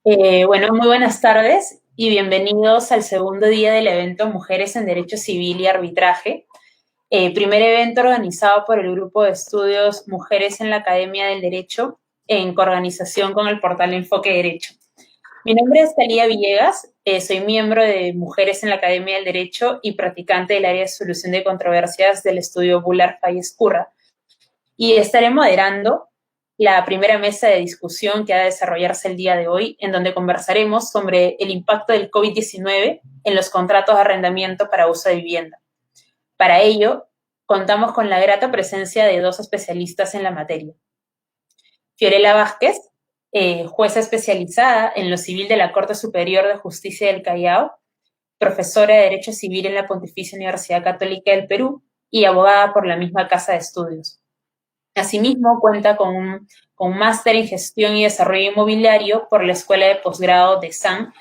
Bueno, muy buenas tardes y bienvenidos al segundo día del evento Mujeres en Derecho Civil y Arbitraje, primer evento organizado por el Grupo de Estudios Mujeres en la Academia del Derecho en coorganización con el portal Enfoque Derecho. Mi nombre es Talía Villegas, soy miembro de Mujeres en la Academia del Derecho y practicante del área de solución de controversias del estudio Bular Falles Curra, y estaré moderando la primera mesa de discusión que ha de desarrollarse el día de hoy, en donde conversaremos sobre el impacto del COVID-19 en los contratos de arrendamiento para uso de vivienda. Para ello, contamos con la grata presencia de dos especialistas en la materia. Fiorella Vázquez, jueza especializada en lo civil de la Corte Superior de Justicia del Callao, profesora de Derecho Civil en la Pontificia Universidad Católica del Perú y abogada por la misma Casa de Estudios. Asimismo, cuenta con un máster en Gestión y Desarrollo Inmobiliario por la Escuela de Posgrado de SAM,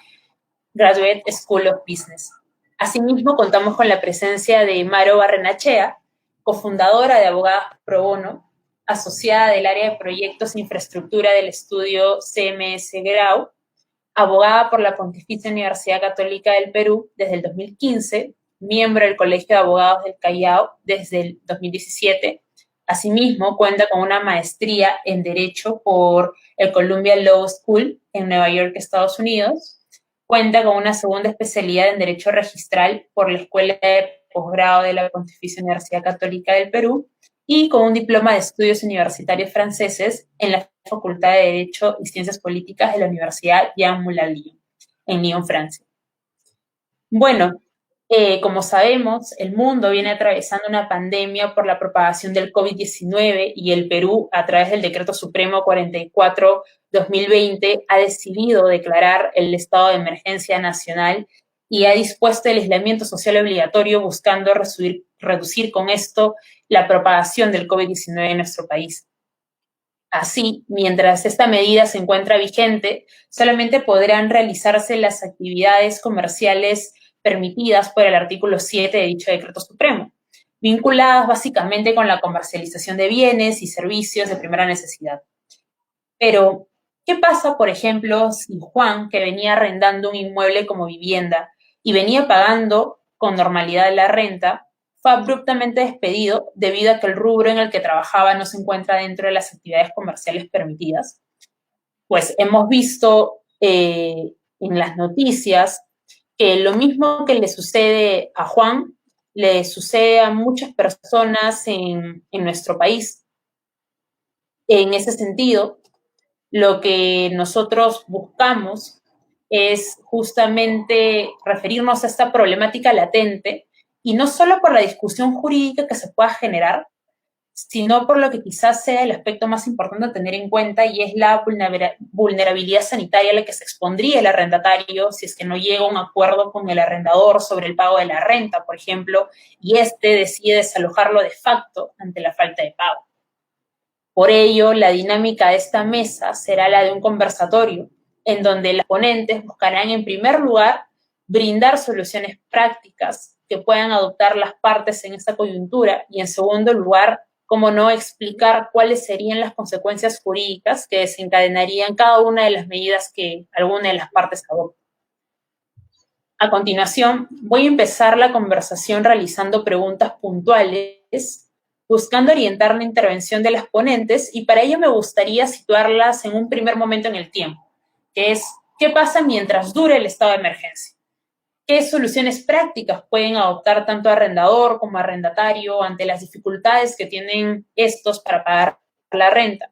Graduate School of Business. Asimismo, contamos con la presencia de Maro Barrenachea, cofundadora de Abogadas Pro Bono, asociada del área de proyectos e infraestructura del estudio CMS Grau, abogada por la Pontificia Universidad Católica del Perú desde el 2015, miembro del Colegio de Abogados del Callao desde el 2017. Asimismo, cuenta con una maestría en Derecho por el Columbia Law School en Nueva York, Estados Unidos. Cuenta con una segunda especialidad en Derecho Registral por la Escuela de Posgrado de la Pontificia Universidad Católica del Perú y con un diploma de estudios universitarios franceses en la Facultad de Derecho y Ciencias Políticas de la Universidad Jean Moulin Lyon, en Lyon, Francia. Bueno, como sabemos, el mundo viene atravesando una pandemia por la propagación del COVID-19 y el Perú, a través del Decreto Supremo 44/2020, ha decidido declarar el estado de emergencia nacional y ha dispuesto el aislamiento social obligatorio buscando reducir con esto la propagación del COVID-19 en nuestro país. Así, mientras esta medida se encuentra vigente, solamente podrán realizarse las actividades comerciales permitidas por el artículo 7 de dicho decreto supremo, vinculadas básicamente con la comercialización de bienes y servicios de primera necesidad. Pero, ¿qué pasa, por ejemplo, si Juan, que venía arrendando un inmueble como vivienda y venía pagando con normalidad la renta, fue abruptamente despedido debido a que el rubro en el que trabajaba no se encuentra dentro de las actividades comerciales permitidas? Pues hemos visto en las noticias que lo mismo que le sucede a Juan, le sucede a muchas personas en nuestro país. En ese sentido, lo que nosotros buscamos es justamente referirnos a esta problemática latente, y no solo por la discusión jurídica que se pueda generar, sino por lo que quizás sea el aspecto más importante a tener en cuenta, y es la vulnerabilidad sanitaria a la que se expondría el arrendatario si es que no llega a un acuerdo con el arrendador sobre el pago de la renta, por ejemplo, y éste decide desalojarlo de facto ante la falta de pago. Por ello, la dinámica de esta mesa será la de un conversatorio, en donde las ponentes buscarán, en primer lugar, brindar soluciones prácticas que puedan adoptar las partes en esta coyuntura, y en segundo lugar, cómo no, explicar cuáles serían las consecuencias jurídicas que desencadenarían cada una de las medidas que alguna de las partes adopte. A continuación, voy a empezar la conversación realizando preguntas puntuales, buscando orientar la intervención de las ponentes, y para ello me gustaría situarlas en un primer momento en el tiempo, que es: ¿qué pasa mientras dure el estado de emergencia? ¿Qué soluciones prácticas pueden adoptar tanto arrendador como arrendatario ante las dificultades que tienen estos para pagar la renta?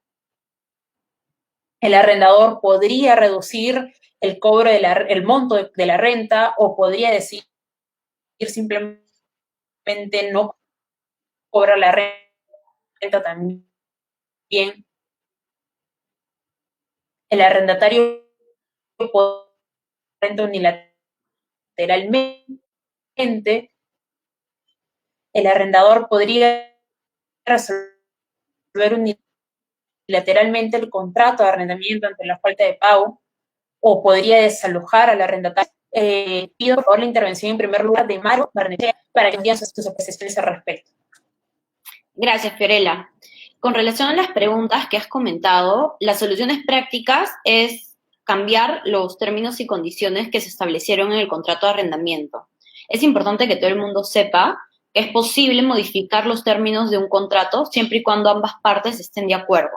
El arrendador podría reducir el cobro el monto de la renta, o podría decidir simplemente no cobrar la renta también. El arrendatario puede renta unilateralmente, el arrendador podría resolver unilateralmente el contrato de arrendamiento ante la falta de pago, o podría desalojar al arrendatario. Pido por favor la intervención en primer lugar de Maro Barnechea para que digan sus apreciaciones al respecto. Gracias, Fiorella. Con relación a las preguntas que has comentado, las soluciones prácticas es cambiar los términos y condiciones que se establecieron en el contrato de arrendamiento. Es importante que todo el mundo sepa que es posible modificar los términos de un contrato siempre y cuando ambas partes estén de acuerdo.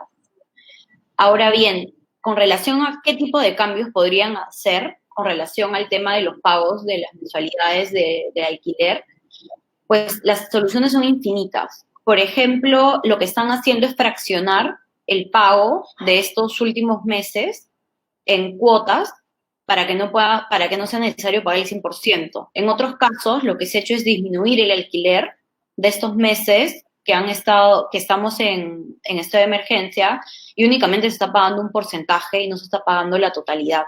Ahora bien, con relación a qué tipo de cambios podrían hacer con relación al tema de los pagos de las mensualidades de alquiler, pues las soluciones son infinitas. Por ejemplo, lo que están haciendo es fraccionar el pago de estos últimos meses en cuotas para que no sea necesario pagar el 100%. En otros casos, lo que se ha hecho es disminuir el alquiler de estos meses que estamos en estado de emergencia y únicamente se está pagando un porcentaje y no se está pagando la totalidad.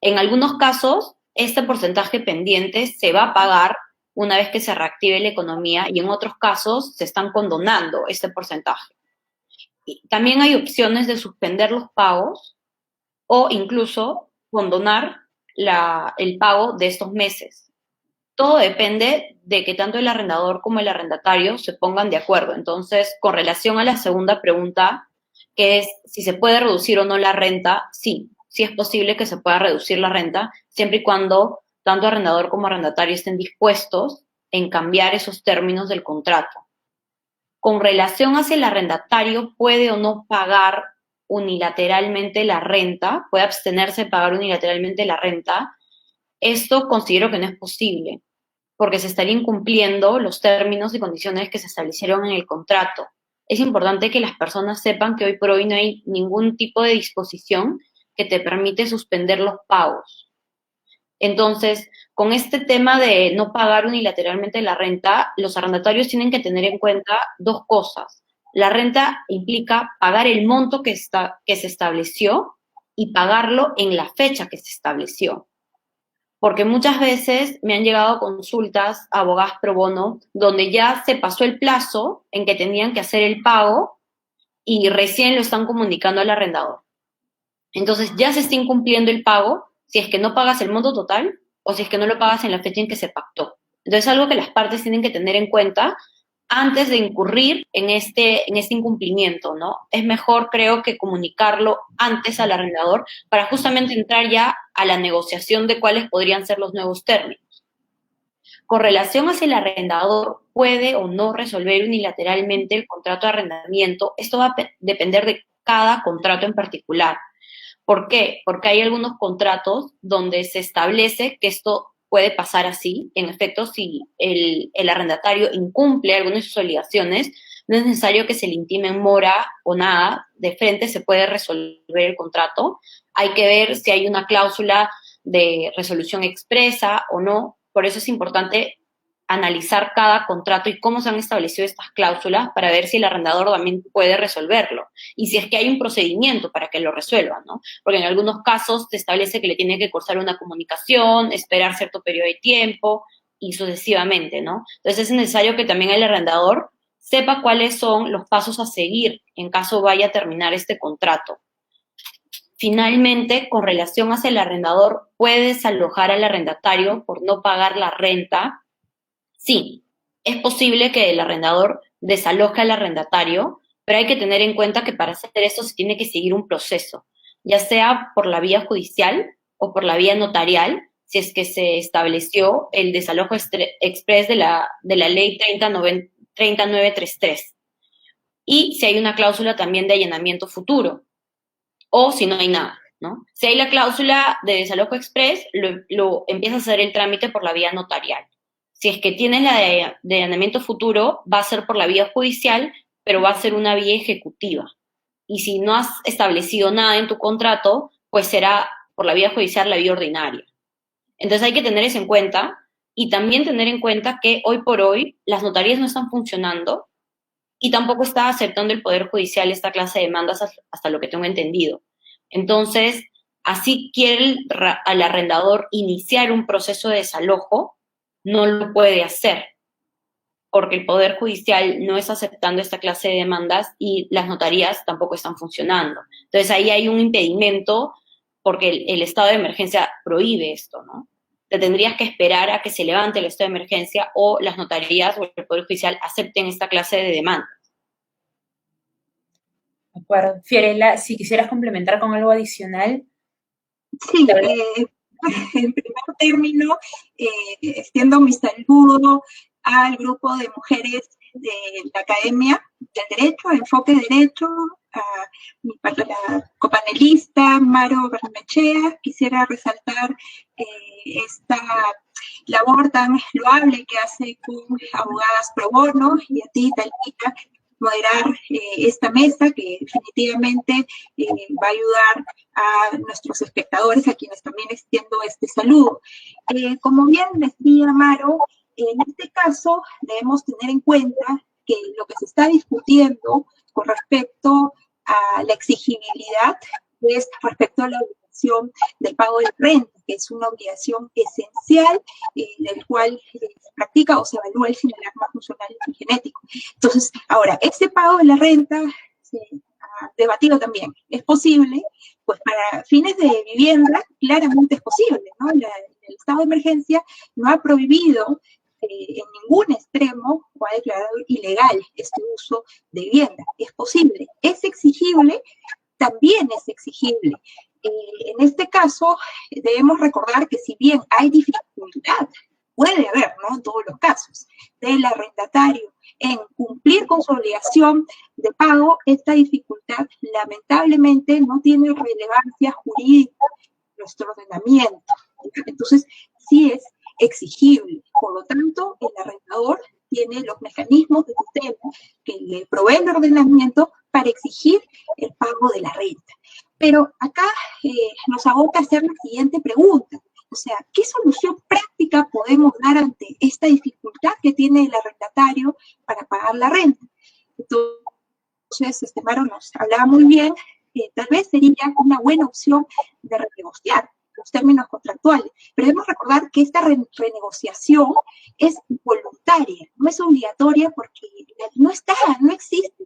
En algunos casos, este porcentaje pendiente se va a pagar una vez que se reactive la economía y en otros casos se están condonando este porcentaje. Y también hay opciones de suspender los pagos o incluso condonar el pago de estos meses. Todo depende de que tanto el arrendador como el arrendatario se pongan de acuerdo. Entonces, con relación a la segunda pregunta, que es si se puede reducir o no la renta, sí, sí es posible que se pueda reducir la renta, siempre y cuando tanto arrendador como arrendatario estén dispuestos en cambiar esos términos del contrato. Con relación a si el arrendatario puede o no pagar unilateralmente la renta, puede abstenerse de pagar unilateralmente la renta, esto considero que no es posible, porque se estarían incumpliendo los términos y condiciones que se establecieron en el contrato. Es importante que las personas sepan que hoy por hoy no hay ningún tipo de disposición que te permite suspender los pagos. Entonces, con este tema de no pagar unilateralmente la renta, los arrendatarios tienen que tener en cuenta dos cosas. La renta implica pagar el monto que se estableció y pagarlo en la fecha que se estableció. Porque muchas veces me han llegado consultas a abogadas pro bono donde ya se pasó el plazo en que tenían que hacer el pago y recién lo están comunicando al arrendador. Entonces ya se está incumpliendo el pago si es que no pagas el monto total o si es que no lo pagas en la fecha en que se pactó. Entonces es algo que las partes tienen que tener en cuenta antes de incurrir en este incumplimiento, ¿no? Es mejor, creo, que comunicarlo antes al arrendador para justamente entrar ya a la negociación de cuáles podrían ser los nuevos términos. Con relación a si el arrendador puede o no resolver unilateralmente el contrato de arrendamiento, esto va a depender de cada contrato en particular. ¿Por qué? Porque hay algunos contratos donde se establece que esto puede pasar así. En efecto, si el arrendatario incumple algunas de sus obligaciones, no es necesario que se le intime en mora o nada, de frente se puede resolver el contrato. Hay que ver si hay una cláusula de resolución expresa o no. Por eso es importante analizar cada contrato y cómo se han establecido estas cláusulas para ver si el arrendador también puede resolverlo y si es que hay un procedimiento para que lo resuelva, ¿no? Porque en algunos casos se establece que le tiene que cursar una comunicación, esperar cierto periodo de tiempo y sucesivamente, ¿no? Entonces es necesario que también el arrendador sepa cuáles son los pasos a seguir en caso vaya a terminar este contrato. Finalmente, con relación a si el arrendador puede desalojar al arrendatario por no pagar la renta, sí, es posible que el arrendador desaloje al arrendatario, pero hay que tener en cuenta que para hacer eso se tiene que seguir un proceso, ya sea por la vía judicial o por la vía notarial, si es que se estableció el desalojo express de la ley 3933. Y si hay una cláusula también de allanamiento futuro, o si no hay nada, ¿no? Si hay la cláusula de desalojo express, lo empieza a hacer el trámite por la vía notarial. Si es que tienes la de allanamiento futuro, va a ser por la vía judicial, pero va a ser una vía ejecutiva. Y si no has establecido nada en tu contrato, pues será por la vía judicial la vía ordinaria. Entonces hay que tener eso en cuenta y también tener en cuenta que hoy por hoy las notarías no están funcionando y tampoco está aceptando el Poder Judicial esta clase de demandas hasta lo que tengo entendido. Entonces, así quiere al arrendador iniciar un proceso de desalojo, no lo puede hacer, porque el Poder Judicial no está aceptando esta clase de demandas y las notarías tampoco están funcionando. Entonces, ahí hay un impedimento porque el estado de emergencia prohíbe esto, ¿no? Te tendrías que esperar a que se levante el estado de emergencia o las notarías o el Poder Judicial acepten esta clase de demandas. De acuerdo. Fiorella, si quisieras complementar con algo adicional. Sí, en primer término, extiendo mi saludo al grupo de mujeres de la Academia del Derecho, Enfoque Derecho, a la copanelista Maro Barnechea. Quisiera resaltar esta labor tan loable que hace con Abogadas Pro Bono, y a ti, Talita, moderar esta mesa que definitivamente va a ayudar a nuestros espectadores, a quienes también extiendo este saludo. Como bien decía Maro, en este caso debemos tener en cuenta que lo que se está discutiendo con respecto a la exigibilidad es respecto a la obligación del pago de renta, que es una obligación esencial del cual se practica o se evalúa el señalarma funcional y genético. Entonces, ahora, este pago de la renta se ha debatido también. ¿Es posible? Pues para fines de vivienda, claramente es posible, ¿no? El estado de emergencia no ha prohibido en ningún extremo o ha declarado ilegal este uso de vivienda. Es posible. ¿Es exigible? También es exigible. En este caso, debemos recordar que si bien hay dificultad, puede haber, ¿no? En todos los casos, del arrendatario en cumplir con su obligación de pago, esta dificultad lamentablemente no tiene relevancia jurídica en nuestro ordenamiento. Entonces, sí es exigible. Por lo tanto, el arrendador tiene los mecanismos de tutela que le provee el ordenamiento para exigir el pago de la renta. Pero acá nos aboca a hacer la siguiente pregunta. O sea, ¿qué solución práctica podemos dar ante esta dificultad que tiene el arrendatario para pagar la renta? Entonces, Maro nos hablaba muy bien que tal vez sería una buena opción de renegociar los términos contractuales, pero debemos recordar que esta renegociación es voluntaria, no es obligatoria porque no existe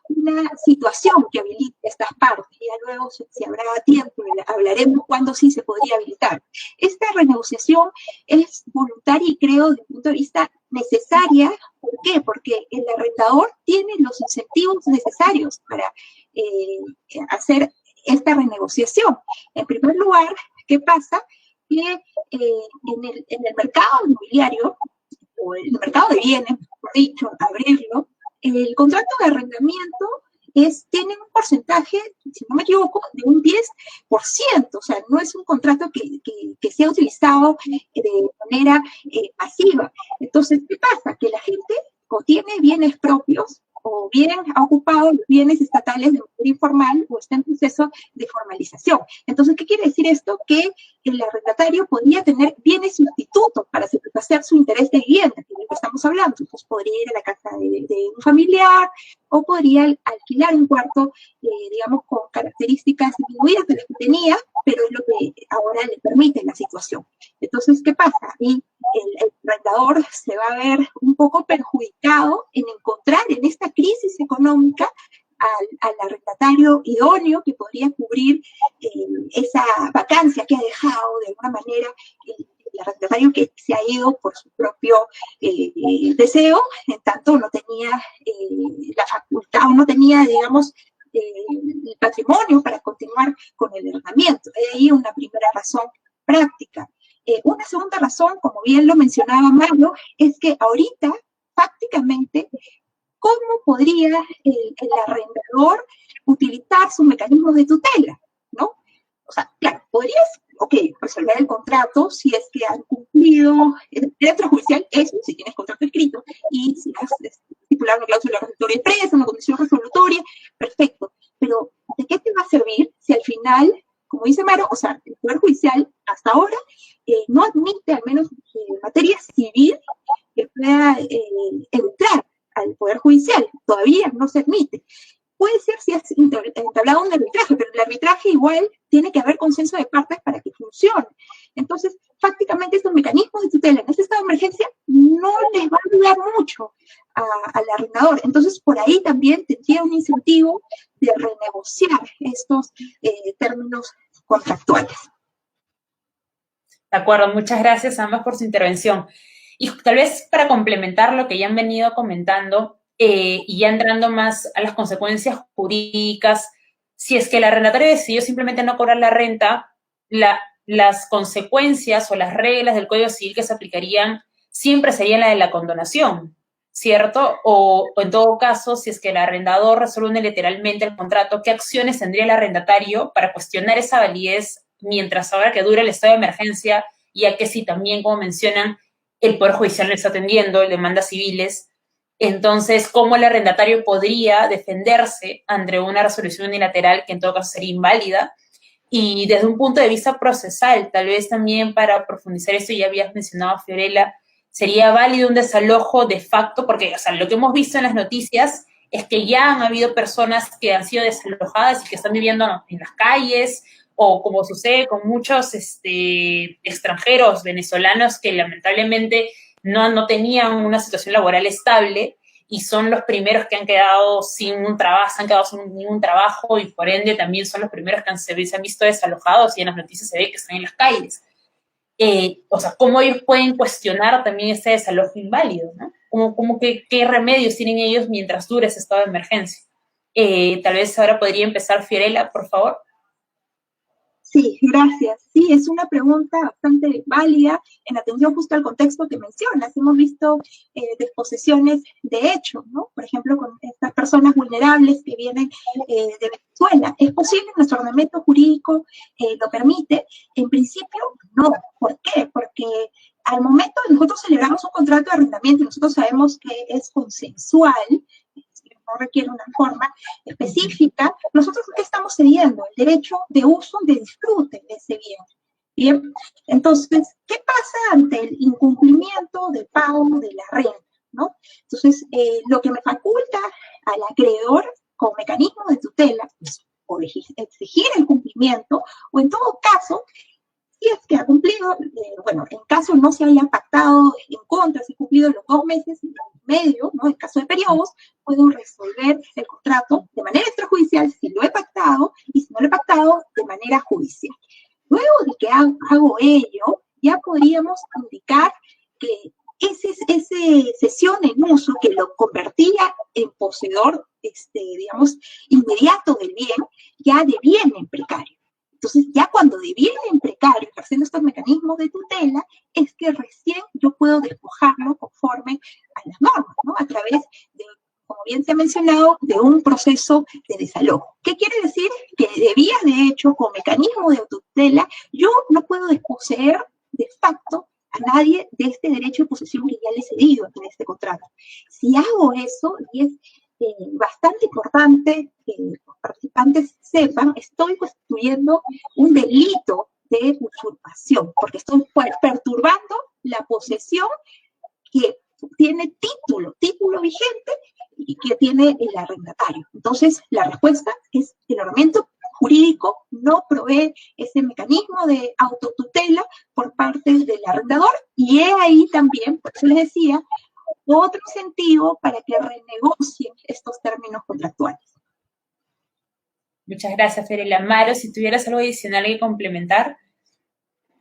una situación que habilite estas partes. Ya luego, si habrá tiempo, hablaremos cuándo sí se podría habilitar. Esta renegociación es voluntaria y creo, desde el punto de vista, necesaria. ¿Por qué? Porque el arrendador tiene los incentivos necesarios para hacer esta renegociación. En primer lugar, ¿qué pasa? Que en el mercado inmobiliario, o el mercado de bienes, mejor dicho, abrirlo, el contrato de arrendamiento tiene un porcentaje, si no me equivoco, de un 10%, o sea, no es un contrato que sea utilizado de manera masiva. Entonces, ¿qué pasa? Que la gente o tiene bienes propios, o bien ha ocupado los bienes estatales de manera informal o está en proceso de formalización. Entonces, ¿qué quiere decir esto? Que el arrendatario podría tener bienes sustitutos para satisfacer su interés de vivienda, que es lo que estamos hablando. Entonces, podría ir a la casa de un familiar o podría alquilar un cuarto, digamos, con características disminuidas de las que tenía, pero es lo que ahora le permite la situación. Entonces, ¿qué pasa? Y el arrendador se va a ver un poco perjudicado en encontrar en esta crisis económica al arrendatario idóneo que podría cubrir esa vacancia que ha dejado de alguna manera el arrendatario que se ha ido por su propio deseo, en tanto no tenía la facultad o no tenía, digamos, el patrimonio para continuar con el arrendamiento. De ahí una primera razón práctica. Una segunda razón, como bien lo mencionaba Mario, es que ahorita prácticamente, ¿cómo podría el arrendador utilizar sus mecanismos de tutela? ¿No? O sea, claro, podrías, resolver el contrato si es que han cumplido el derecho judicial, eso, si tienes contrato escrito, y si has estipulado una cláusula resolutoria expresa, una condición resolutoria, perfecto. Pero, ¿de qué te va a servir si al final, como dice Maro, o sea, el Poder Judicial hasta ahora no admite, al menos en materia civil, que pueda entrar al Poder Judicial? Todavía no se admite. Puede ser si has entablado un arbitraje, pero el arbitraje igual tiene que haber consenso de partes para que funcione. Entonces, prácticamente estos mecanismos de tutela en este estado de emergencia no les va a ayudar mucho al arrendador. Entonces, por ahí también tendría un incentivo de renegociar estos términos contractuales. De acuerdo, muchas gracias a ambas por su intervención. Y tal vez para complementar lo que ya han venido comentando, y ya entrando más a las consecuencias jurídicas, si es que el arrendatario decidió simplemente no cobrar la renta, las consecuencias o las reglas del Código Civil que se aplicarían siempre serían la de la condonación, ¿cierto? O en todo caso, si es que el arrendador resuelve unilateralmente el contrato, ¿qué acciones tendría el arrendatario para cuestionar esa validez mientras ahora que dura el estado de emergencia, ya que si también, como mencionan, el Poder Judicial no está atendiendo demandas civiles? Entonces, ¿cómo el arrendatario podría defenderse ante una resolución unilateral que en todo caso sería inválida? Y desde un punto de vista procesal, tal vez también para profundizar esto, ya habías mencionado, Fiorella, sería válido un desalojo de facto, porque, o sea, lo que hemos visto en las noticias es que ya han habido personas que han sido desalojadas y que están viviendo en las calles, o como sucede con muchos extranjeros venezolanos que lamentablemente no tenían una situación laboral estable y son los primeros que han quedado sin un trabajo, se han quedado sin ningún trabajo y por ende también son los primeros que se han visto desalojados y en las noticias se ve que están en las calles. O sea, cómo ellos pueden cuestionar también ese desalojo inválido, ¿no? Como que, ¿qué remedios tienen ellos mientras dure ese estado de emergencia? Tal vez ahora podría empezar Fiorella, por favor. Sí, gracias. Sí, es una pregunta bastante válida en atención justo al contexto que mencionas. Hemos visto disposiciones de hecho, ¿no? Por ejemplo, con estas personas vulnerables que vienen de Venezuela. ¿Es posible? Nuestro ordenamiento jurídico lo permite. En principio, no. ¿Por qué? Porque al momento nosotros celebramos un contrato de arrendamiento y nosotros sabemos que es consensual, no requiere una forma específica, nosotros ¿qué estamos cediendo? El derecho de uso, de disfrute de ese bien. Bien, entonces, ¿qué pasa ante el incumplimiento del pago de la renta? ¿No? Entonces, lo que me faculta al acreedor como mecanismo de tutela es o exigir el cumplimiento, o en todo caso, si es que ha cumplido, bueno, en caso no se haya pactado en contra, si ha cumplido los 2 meses y medio, ¿no? En caso de periodos, puedo resolver el contrato de manera extrajudicial si lo he pactado y si no lo he pactado de manera judicial. Luego de que hago ello, ya podríamos indicar que esa cesión en uso que lo convertía en poseedor, digamos, inmediato del bien, ya deviene en precario. Entonces, ya cuando deviene en precario, ejerciendo estos mecanismos de tutela, es que recién yo puedo despojarlo conforme a las normas, ¿no? A través de, como bien se ha mencionado, de un proceso de desalojo. ¿Qué quiere decir? Que debía, de hecho, con mecanismo de autotutela, yo no puedo desposeer de facto a nadie de este derecho de posesión que ya le he cedido en este contrato. Si hago eso, y es bastante importante que los participantes sepan, estoy constituyendo un delito de usurpación, porque estoy perturbando la posesión que tiene título vigente y que tiene el arrendatario. Entonces, la respuesta es que el ordenamiento jurídico no provee ese mecanismo de autotutela por parte del arrendador, y he ahí también, por eso les decía, otro incentivo para que renegocien estos términos contractuales. Muchas gracias, Fiorella. Maro, si tuvieras algo adicional que complementar.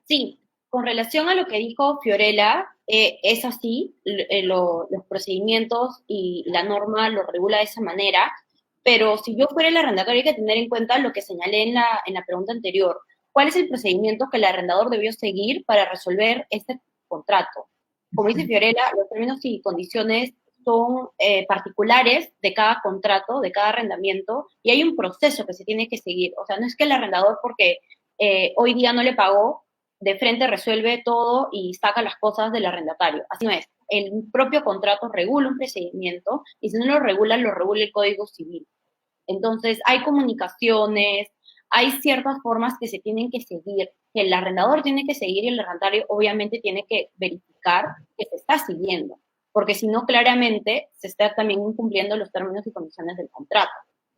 Sí, con relación a lo que dijo Fiorella, es así, los procedimientos y la norma lo regula de esa manera, pero si yo fuera el arrendatario hay que tener en cuenta lo que señalé en la pregunta anterior. ¿Cuál es el procedimiento que el arrendador debió seguir para resolver este contrato? Como dice Fiorella, los términos y condiciones son particulares de cada contrato, de cada arrendamiento, y hay un proceso que se tiene que seguir. O sea, no es que el arrendador, porque hoy día no le pagó, de frente resuelve todo y saca las cosas del arrendatario. Así no es. El propio contrato regula un procedimiento y si no lo regula el Código Civil. Entonces, hay comunicaciones, hay ciertas formas que se tienen que seguir, que el arrendador tiene que seguir y el arrendatario obviamente tiene que verificar que se está siguiendo, porque si no, claramente se está también incumpliendo los términos y condiciones del contrato.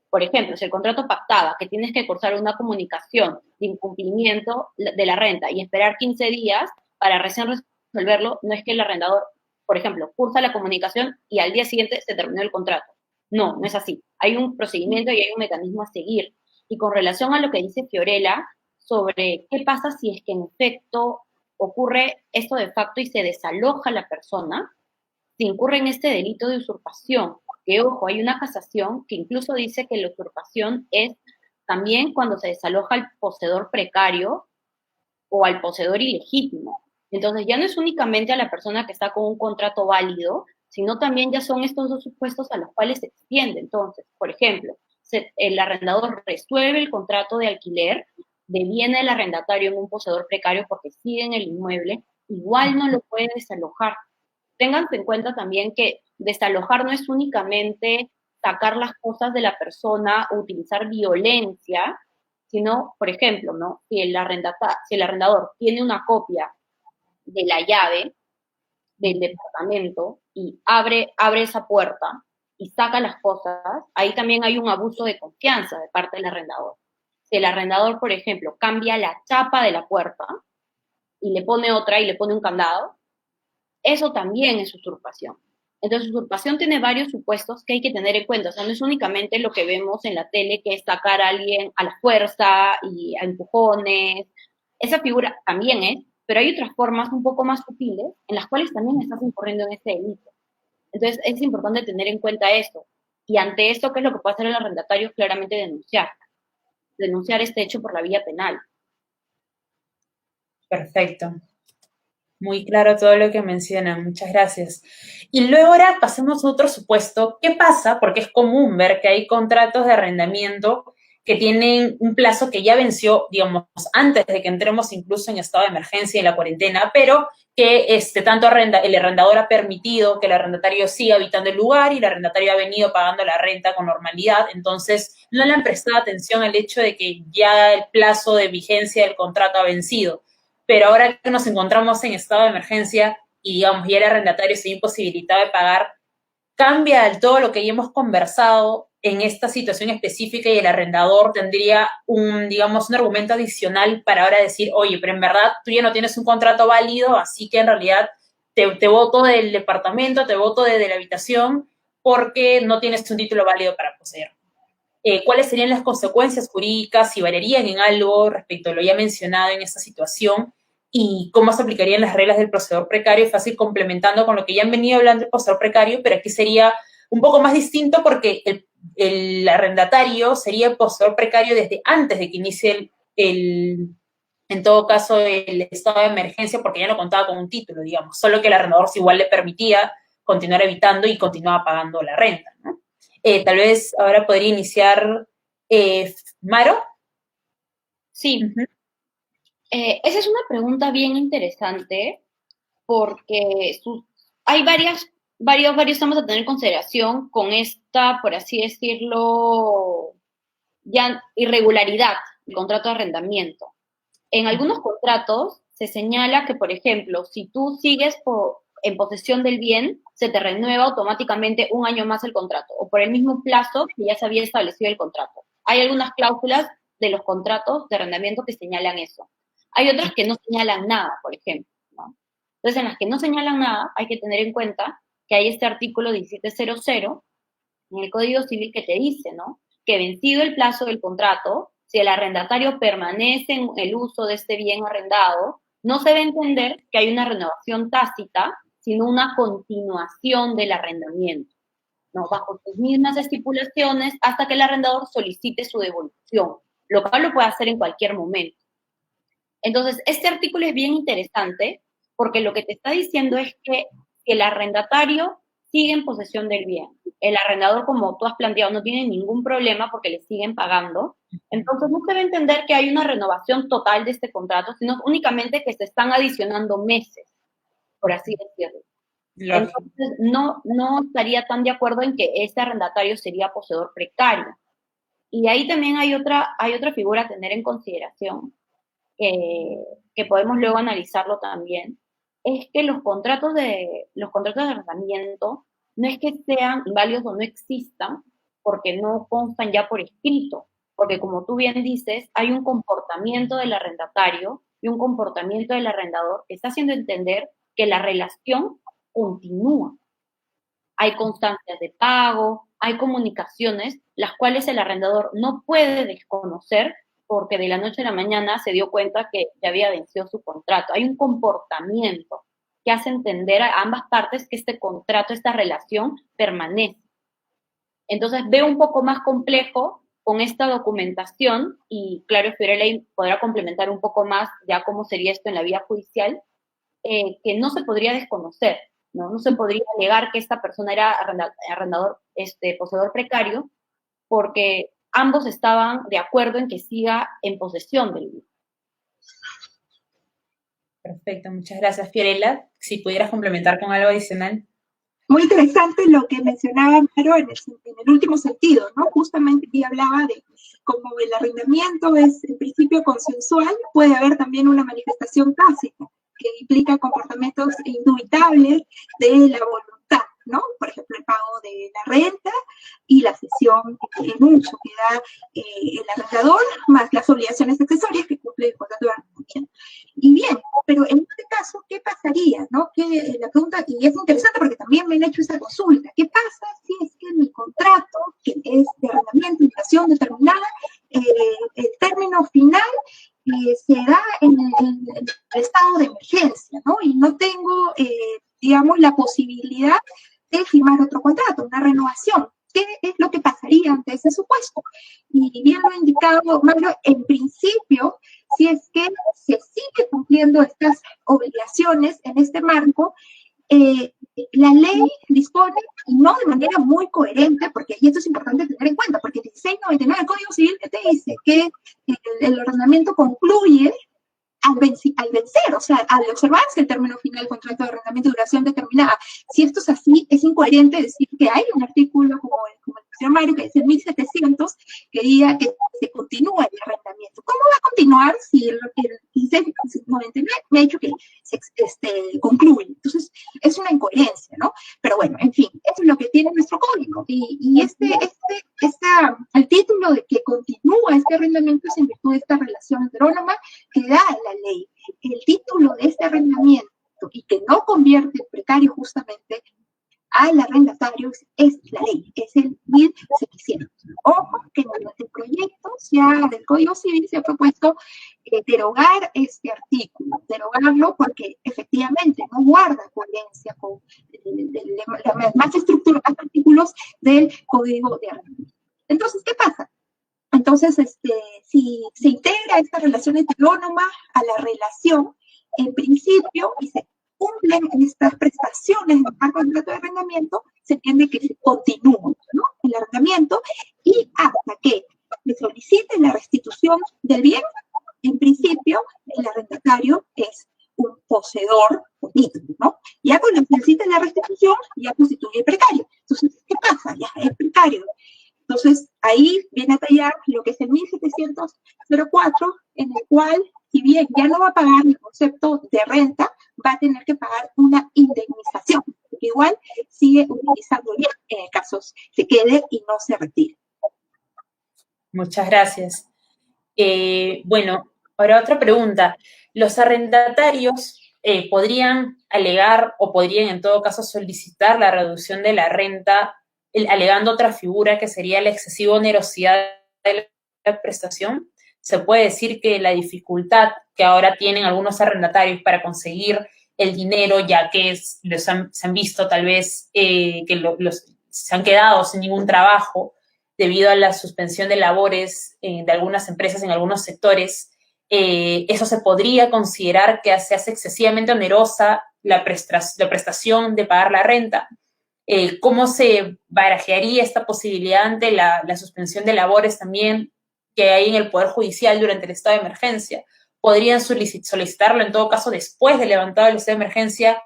Por ejemplo, si el contrato pactaba que tienes que cursar una comunicación de incumplimiento de la renta y esperar 15 días para recién resolverlo, no es que el arrendador, por ejemplo, cursa la comunicación y al día siguiente se terminó el contrato. No, no es así. Hay un procedimiento y hay un mecanismo a seguir. Y con relación a lo que dice Fiorella sobre qué pasa si es que en efecto ocurre esto de facto y se desaloja la persona, se incurre en este delito de usurpación. Que, ojo, hay una casación que incluso dice que la usurpación es también cuando se desaloja al poseedor precario o al poseedor ilegítimo. Entonces ya no es únicamente a la persona que está con un contrato válido, sino también ya son estos dos supuestos a los cuales se extiende. Entonces, por ejemplo, el arrendador resuelve el contrato de alquiler, deviene el arrendatario en un poseedor precario porque sigue en el inmueble, igual no lo puede desalojar. Tengan en cuenta también que desalojar no es únicamente sacar las cosas de la persona o utilizar violencia, sino, por ejemplo, ¿no? Si el arrendador tiene una copia de la llave del departamento y abre esa puerta y saca las cosas, ahí también hay un abuso de confianza de parte del arrendador. Si el arrendador, por ejemplo, cambia la chapa de la puerta y le pone otra y le pone un candado, eso también es usurpación. Entonces, usurpación tiene varios supuestos que hay que tener en cuenta. O sea, no es únicamente lo que vemos en la tele, que es sacar a alguien a la fuerza y a empujones. Esa figura también es, pero hay otras formas un poco más sutiles en las cuales también estás incurriendo en ese delito. Entonces, es importante tener en cuenta eso. Y ante esto, ¿qué es lo que puede hacer el arrendatario? Claramente denunciar. Denunciar este hecho por la vía penal. Perfecto. Muy claro todo lo que mencionan, muchas gracias. Y luego ahora pasemos a otro supuesto. ¿Qué pasa? Porque es común ver que hay contratos de arrendamiento que tienen un plazo que ya venció, digamos, antes de que entremos incluso en estado de emergencia y la cuarentena, pero que tanto el arrendador ha permitido que el arrendatario siga habitando el lugar y el arrendatario ha venido pagando la renta con normalidad, entonces no le han prestado atención al hecho de que ya el plazo de vigencia del contrato ha vencido. Pero ahora que nos encontramos en estado de emergencia y, digamos, ya el arrendatario se ha imposibilitado de pagar, cambia del todo lo que ya hemos conversado en esta situación específica y el arrendador tendría digamos, un argumento adicional para ahora decir, oye, pero en verdad tú ya no tienes un contrato válido, así que en realidad te voto del departamento, te voto de la habitación porque no tienes un título válido para poseer. ¿Cuáles serían las consecuencias jurídicas, si variarían en algo respecto a lo ya mencionado en esta situación y cómo se aplicarían las reglas del poseedor precario? Fácil, complementando con lo que ya han venido hablando del poseedor precario, pero aquí sería un poco más distinto porque el arrendatario sería el poseedor precario desde antes de que inicie en todo caso, el estado de emergencia porque ya no contaba con un título, digamos, solo que el arrendador igual le permitía continuar evitando y continuaba pagando la renta, ¿no? Tal vez ahora podría iniciar Maro. Sí, esa es una pregunta bien interesante porque hay varios temas a tener en consideración con esta, por así decirlo, ya irregularidad del contrato de arrendamiento. En algunos contratos se señala que, por ejemplo, si tú sigues en posesión del bien, se te renueva automáticamente un año más el contrato, o por el mismo plazo que ya se había establecido el contrato. Hay algunas cláusulas de los contratos de arrendamiento que señalan eso. Hay otras que no señalan nada, por ejemplo, ¿no? Entonces, en las que no señalan nada, hay que tener en cuenta que hay este artículo 1700 en el Código Civil que te dice, ¿no? Que vencido el plazo del contrato, si el arrendatario permanece en el uso de este bien arrendado, no se debe entender que hay una renovación tácita, sino una continuación del arrendamiento, ¿no? Bajo sus mismas estipulaciones hasta que el arrendador solicite su devolución, lo cual lo puede hacer en cualquier momento. Entonces, este artículo es bien interesante porque lo que te está diciendo es que el arrendatario sigue en posesión del bien. El arrendador, como tú has planteado, no tiene ningún problema porque le siguen pagando. Entonces, no se debe entender que hay una renovación total de este contrato, sino únicamente que se están adicionando meses, por así decirlo. Lógico. Entonces, no estaría tan de acuerdo en que este arrendatario sería poseedor precario. Y ahí también hay otra figura a tener en consideración, que podemos luego analizarlo también, es que los contratos de arrendamiento no es que sean inválidos o no existan porque no constan ya por escrito, porque como tú bien dices, hay un comportamiento del arrendatario y un comportamiento del arrendador que está haciendo entender que la relación continúa. Hay constancias de pago, hay comunicaciones, las cuales el arrendador no puede desconocer porque de la noche a la mañana se dio cuenta que ya había vencido su contrato. Hay un comportamiento que hace entender a ambas partes que este contrato, esta relación permanece. Entonces veo un poco más complejo con esta documentación, y claro, Fiorella podrá complementar un poco más ya cómo sería esto en la vía judicial, que no se podría desconocer, ¿no? No se podría alegar que esta persona era arrendador, poseedor precario, porque ambos estaban de acuerdo en que siga en posesión del bien. Perfecto, muchas gracias, Fiorella. Si pudieras complementar con algo adicional. Muy interesante lo que mencionaba Maro en el último sentido, ¿no? Justamente aquí hablaba de cómo el arrendamiento es en principio consensual, puede haber también una manifestación tácita que implica comportamientos indubitables de la voluntad, ¿no? Por ejemplo, el pago de la renta y la cesión en uso que da el arrendador, más las obligaciones accesorias que cumple el contrato de arrendamiento. Y bien, pero en este caso, ¿qué pasaría? ¿No? Que la pregunta, y es interesante porque también me han hecho esa consulta, ¿qué pasa si es que mi contrato, que es de arrendamiento, duración determinada, el término final se da en el estado de emergencia, ¿no? Y no tengo, digamos, la posibilidad de firmar otro contrato, una renovación. ¿Qué es lo que pasaría ante ese supuesto? Y bien lo ha indicado Mario, en principio, si es que se sigue cumpliendo estas obligaciones en este marco, la ley dispone, y no de manera muy coherente, porque y esto es importante tener en cuenta, porque el 1699 del Código Civil te dice que el ordenamiento concluye al vencer, o sea, al observarse el término final del contrato de arrendamiento de duración determinada. Si esto es así, es incoherente decir que hay un artículo como el señor Mario, que dice 1700, que diga que se continúa el arrendamiento. ¿Cómo va a continuar si el 1699 me ha dicho que se concluye? Entonces, es una incoherencia, ¿no? Pero bueno, en fin, eso es lo que tiene nuestro código. Y el título de que continúa este arrendamiento es en virtud de esta relación heterónoma que da la ley. El título de este arrendamiento y que no convierte en precario justamente al arrendatario es la ley, es el 1700. Ojo que en el proyecto del Código Civil se ha propuesto derogar este artículo, derogarlo porque efectivamente no guarda coherencia con las más estructurados artículos del Código de Arrendamiento. Entonces, ¿qué pasa? Entonces, si se integra esta relación heterónoma a la relación, en principio, y se cumplen estas prestaciones en el marco del contrato de arrendamiento, se entiende que se continúa, ¿no?, el arrendamiento, y hasta que le soliciten la restitución del bien, en principio, el arrendatario es un poseedor de título, ¿no? Ya cuando soliciten la restitución, ya constituye precario. Entonces, ¿qué pasa? Ya es precario. Entonces, ahí viene a tallar lo que es el 1704, en el cual, si bien ya no va a pagar el concepto de renta, va a tener que pagar una indemnización, porque igual sigue utilizando bien en el caso se quede y no se retire. Muchas gracias. Bueno, ahora otra pregunta. ¿Los arrendatarios podrían alegar o podrían en todo caso solicitar la reducción de la renta alegando otra figura que sería la excesiva onerosidad de la prestación? Se puede decir que la dificultad que ahora tienen algunos arrendatarios para conseguir el dinero, ya que se han visto tal vez que se han quedado sin ningún trabajo debido a la suspensión de labores de algunas empresas en algunos sectores, eso se podría considerar que se hace excesivamente onerosa la prestación de pagar la renta. ¿Cómo se barajearía esta posibilidad ante la suspensión de labores también que hay en el Poder Judicial durante el estado de emergencia? ¿Podrían solicitarlo en todo caso después de levantado el estado de emergencia?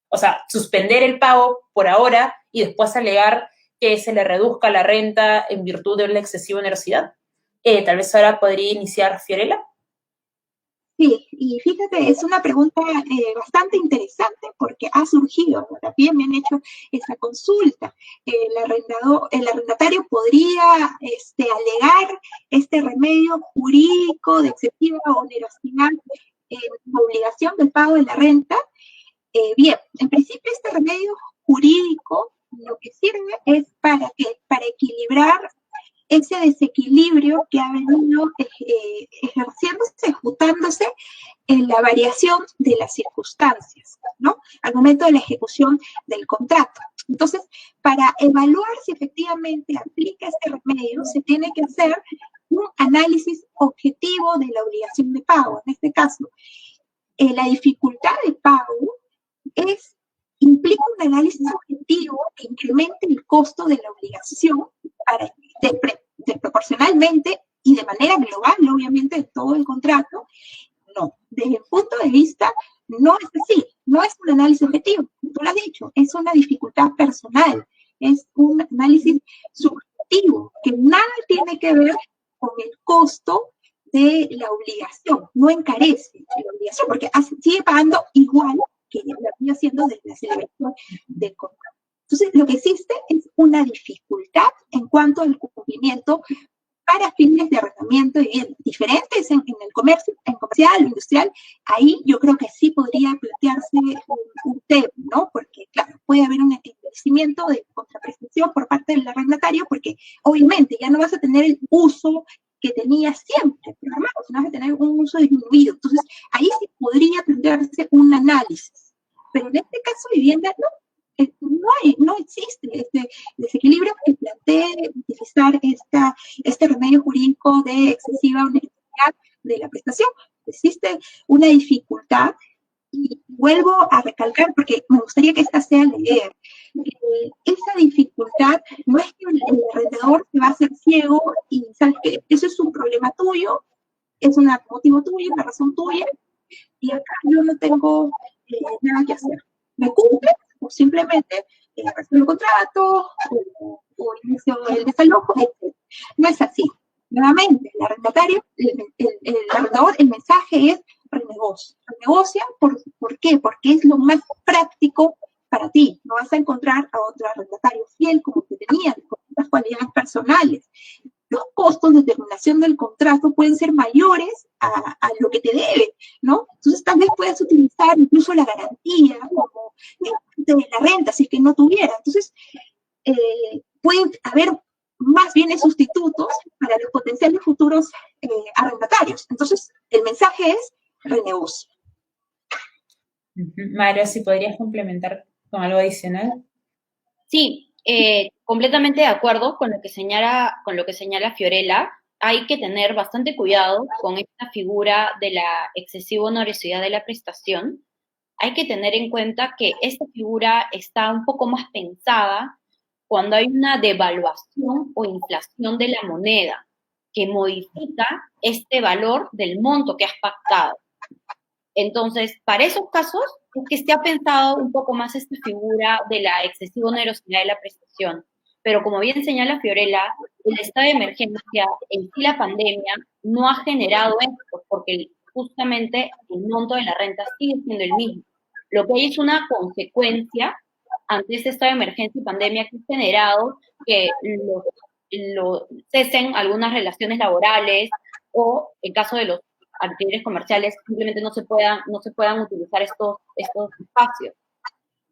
O sea, suspender el pago por ahora y después alegar que se le reduzca la renta en virtud de la excesiva onerosidad. Tal vez ahora podría iniciar Fiorella. Sí, y fíjate, es una pregunta bastante interesante porque ha surgido, ¿no? También me han hecho esa consulta. El arrendatario podría alegar este remedio jurídico de excesiva onerosidad en la obligación del pago de la renta. Bien, en principio este remedio jurídico lo que sirve es para equilibrar ese desequilibrio que ha venido ejerciéndose, ejecutándose en la variación de las circunstancias, ¿no?, al momento de la ejecución del contrato. Entonces, para evaluar si efectivamente aplica este remedio, se tiene que hacer un análisis objetivo de la obligación de pago. En este caso, la dificultad de pago implica un análisis objetivo que incremente el costo de la obligación proporcionalmente y de manera global, obviamente, de todo el contrato. No, desde el punto de vista, no es así, no es un análisis objetivo, tú lo has dicho, es una dificultad personal, es un análisis subjetivo, que nada tiene que ver con el costo de la obligación, no encarece la obligación, porque sigue pagando igual que lo venía haciendo desde la celebración del contrato. Entonces, lo que existe es una dificultad en cuanto al cumplimiento para fines de arrendamiento de viviendas diferentes en el comercio, en comercial o industrial. Ahí yo creo que sí podría plantearse un tema, ¿no? Porque, claro, puede haber un endurecimiento de contraprestación por parte del arrendatario, porque obviamente ya no vas a tener el uso que tenías siempre programado, sino vas a tener un uso disminuido. Entonces, ahí sí podría plantearse un análisis. Pero en este caso, vivienda no. No existe este desequilibrio que plantee utilizar este remedio jurídico de excesiva onerosidad de la prestación. Existe una dificultad, y vuelvo a recalcar porque me gustaría que esta sea la idea. Esa dificultad no es que el arrendador se va a hacer ciego y sabes que eso es un problema tuyo, es un motivo tuyo, una razón tuya, y acá yo no tengo nada que hacer. Me cumple o simplemente resuelvo el contrato o inicio el desalojo, etc. No es así. Nuevamente, el arrendatario, el arrendador, el mensaje es renegocia. Renegocia, ¿por qué? Porque es lo más práctico para ti. No vas a encontrar a otro arrendatario fiel como te tenían, con las cualidades personales. Los costos de terminación del contrato pueden ser mayores a lo que te debe, ¿no? Entonces, tal vez puedas utilizar incluso la garantía como de la renta, si es que no tuviera. Entonces, pueden haber más bienes sustitutos para los potenciales futuros arrendatarios. Entonces, el mensaje es renegocio. Mario, si podrías complementar con algo adicional. Sí, completamente de acuerdo con lo que señala Fiorella. Hay que tener bastante cuidado con esta figura de la excesiva onerosidad de la prestación. Hay que tener en cuenta que esta figura está un poco más pensada cuando hay una devaluación o inflación de la moneda que modifica este valor del monto que has pactado. Entonces, para esos casos es que se ha pensado un poco más esta figura de la excesiva onerosidad de la prestación. Pero como bien señala Fiorella, el estado de emergencia, en sí la pandemia, no ha generado esto, porque justamente el monto de la renta sigue siendo el mismo. Lo que hay es una consecuencia ante este estado de emergencia y pandemia que ha generado que cesen algunas relaciones laborales o, en caso de los alquileres comerciales, simplemente no se puedan utilizar estos espacios.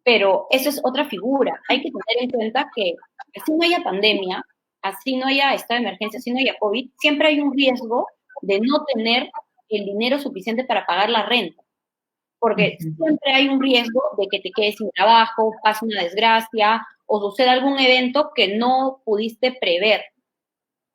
Pero eso es otra figura. Hay que tener en cuenta que así no haya pandemia, así no haya estado de emergencia, así no haya COVID, siempre hay un riesgo de no tener el dinero suficiente para pagar la renta. Porque siempre hay un riesgo de que te quedes sin trabajo, pase una desgracia o suceda algún evento que no pudiste prever.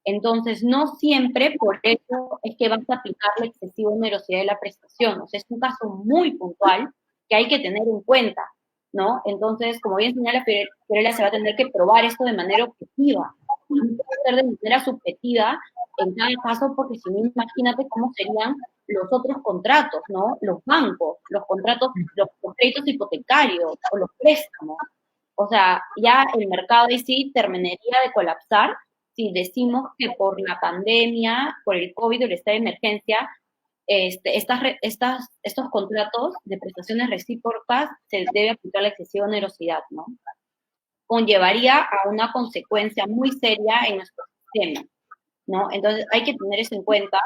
Entonces, no siempre por eso es que vas a aplicar la excesiva onerosidad de la prestación. O sea, es un caso muy puntual que hay que tener en cuenta, ¿no? Entonces, como bien señala Fiorella, se va a tener que probar esto de manera objetiva. No puede ser de manera subjetiva en cada caso, porque si no, imagínate cómo serían los otros contratos, ¿no? Los bancos, los contratos, los créditos hipotecarios o los préstamos. O sea, ya el mercado ahí sí terminaría de colapsar si decimos que por la pandemia, por el COVID o el estado de emergencia, estos contratos de prestaciones recíprocas se debe aplicar la excesiva onerosidad, ¿no? Conllevaría a una consecuencia muy seria en nuestro sistema, ¿no? Entonces hay que tener eso en cuenta.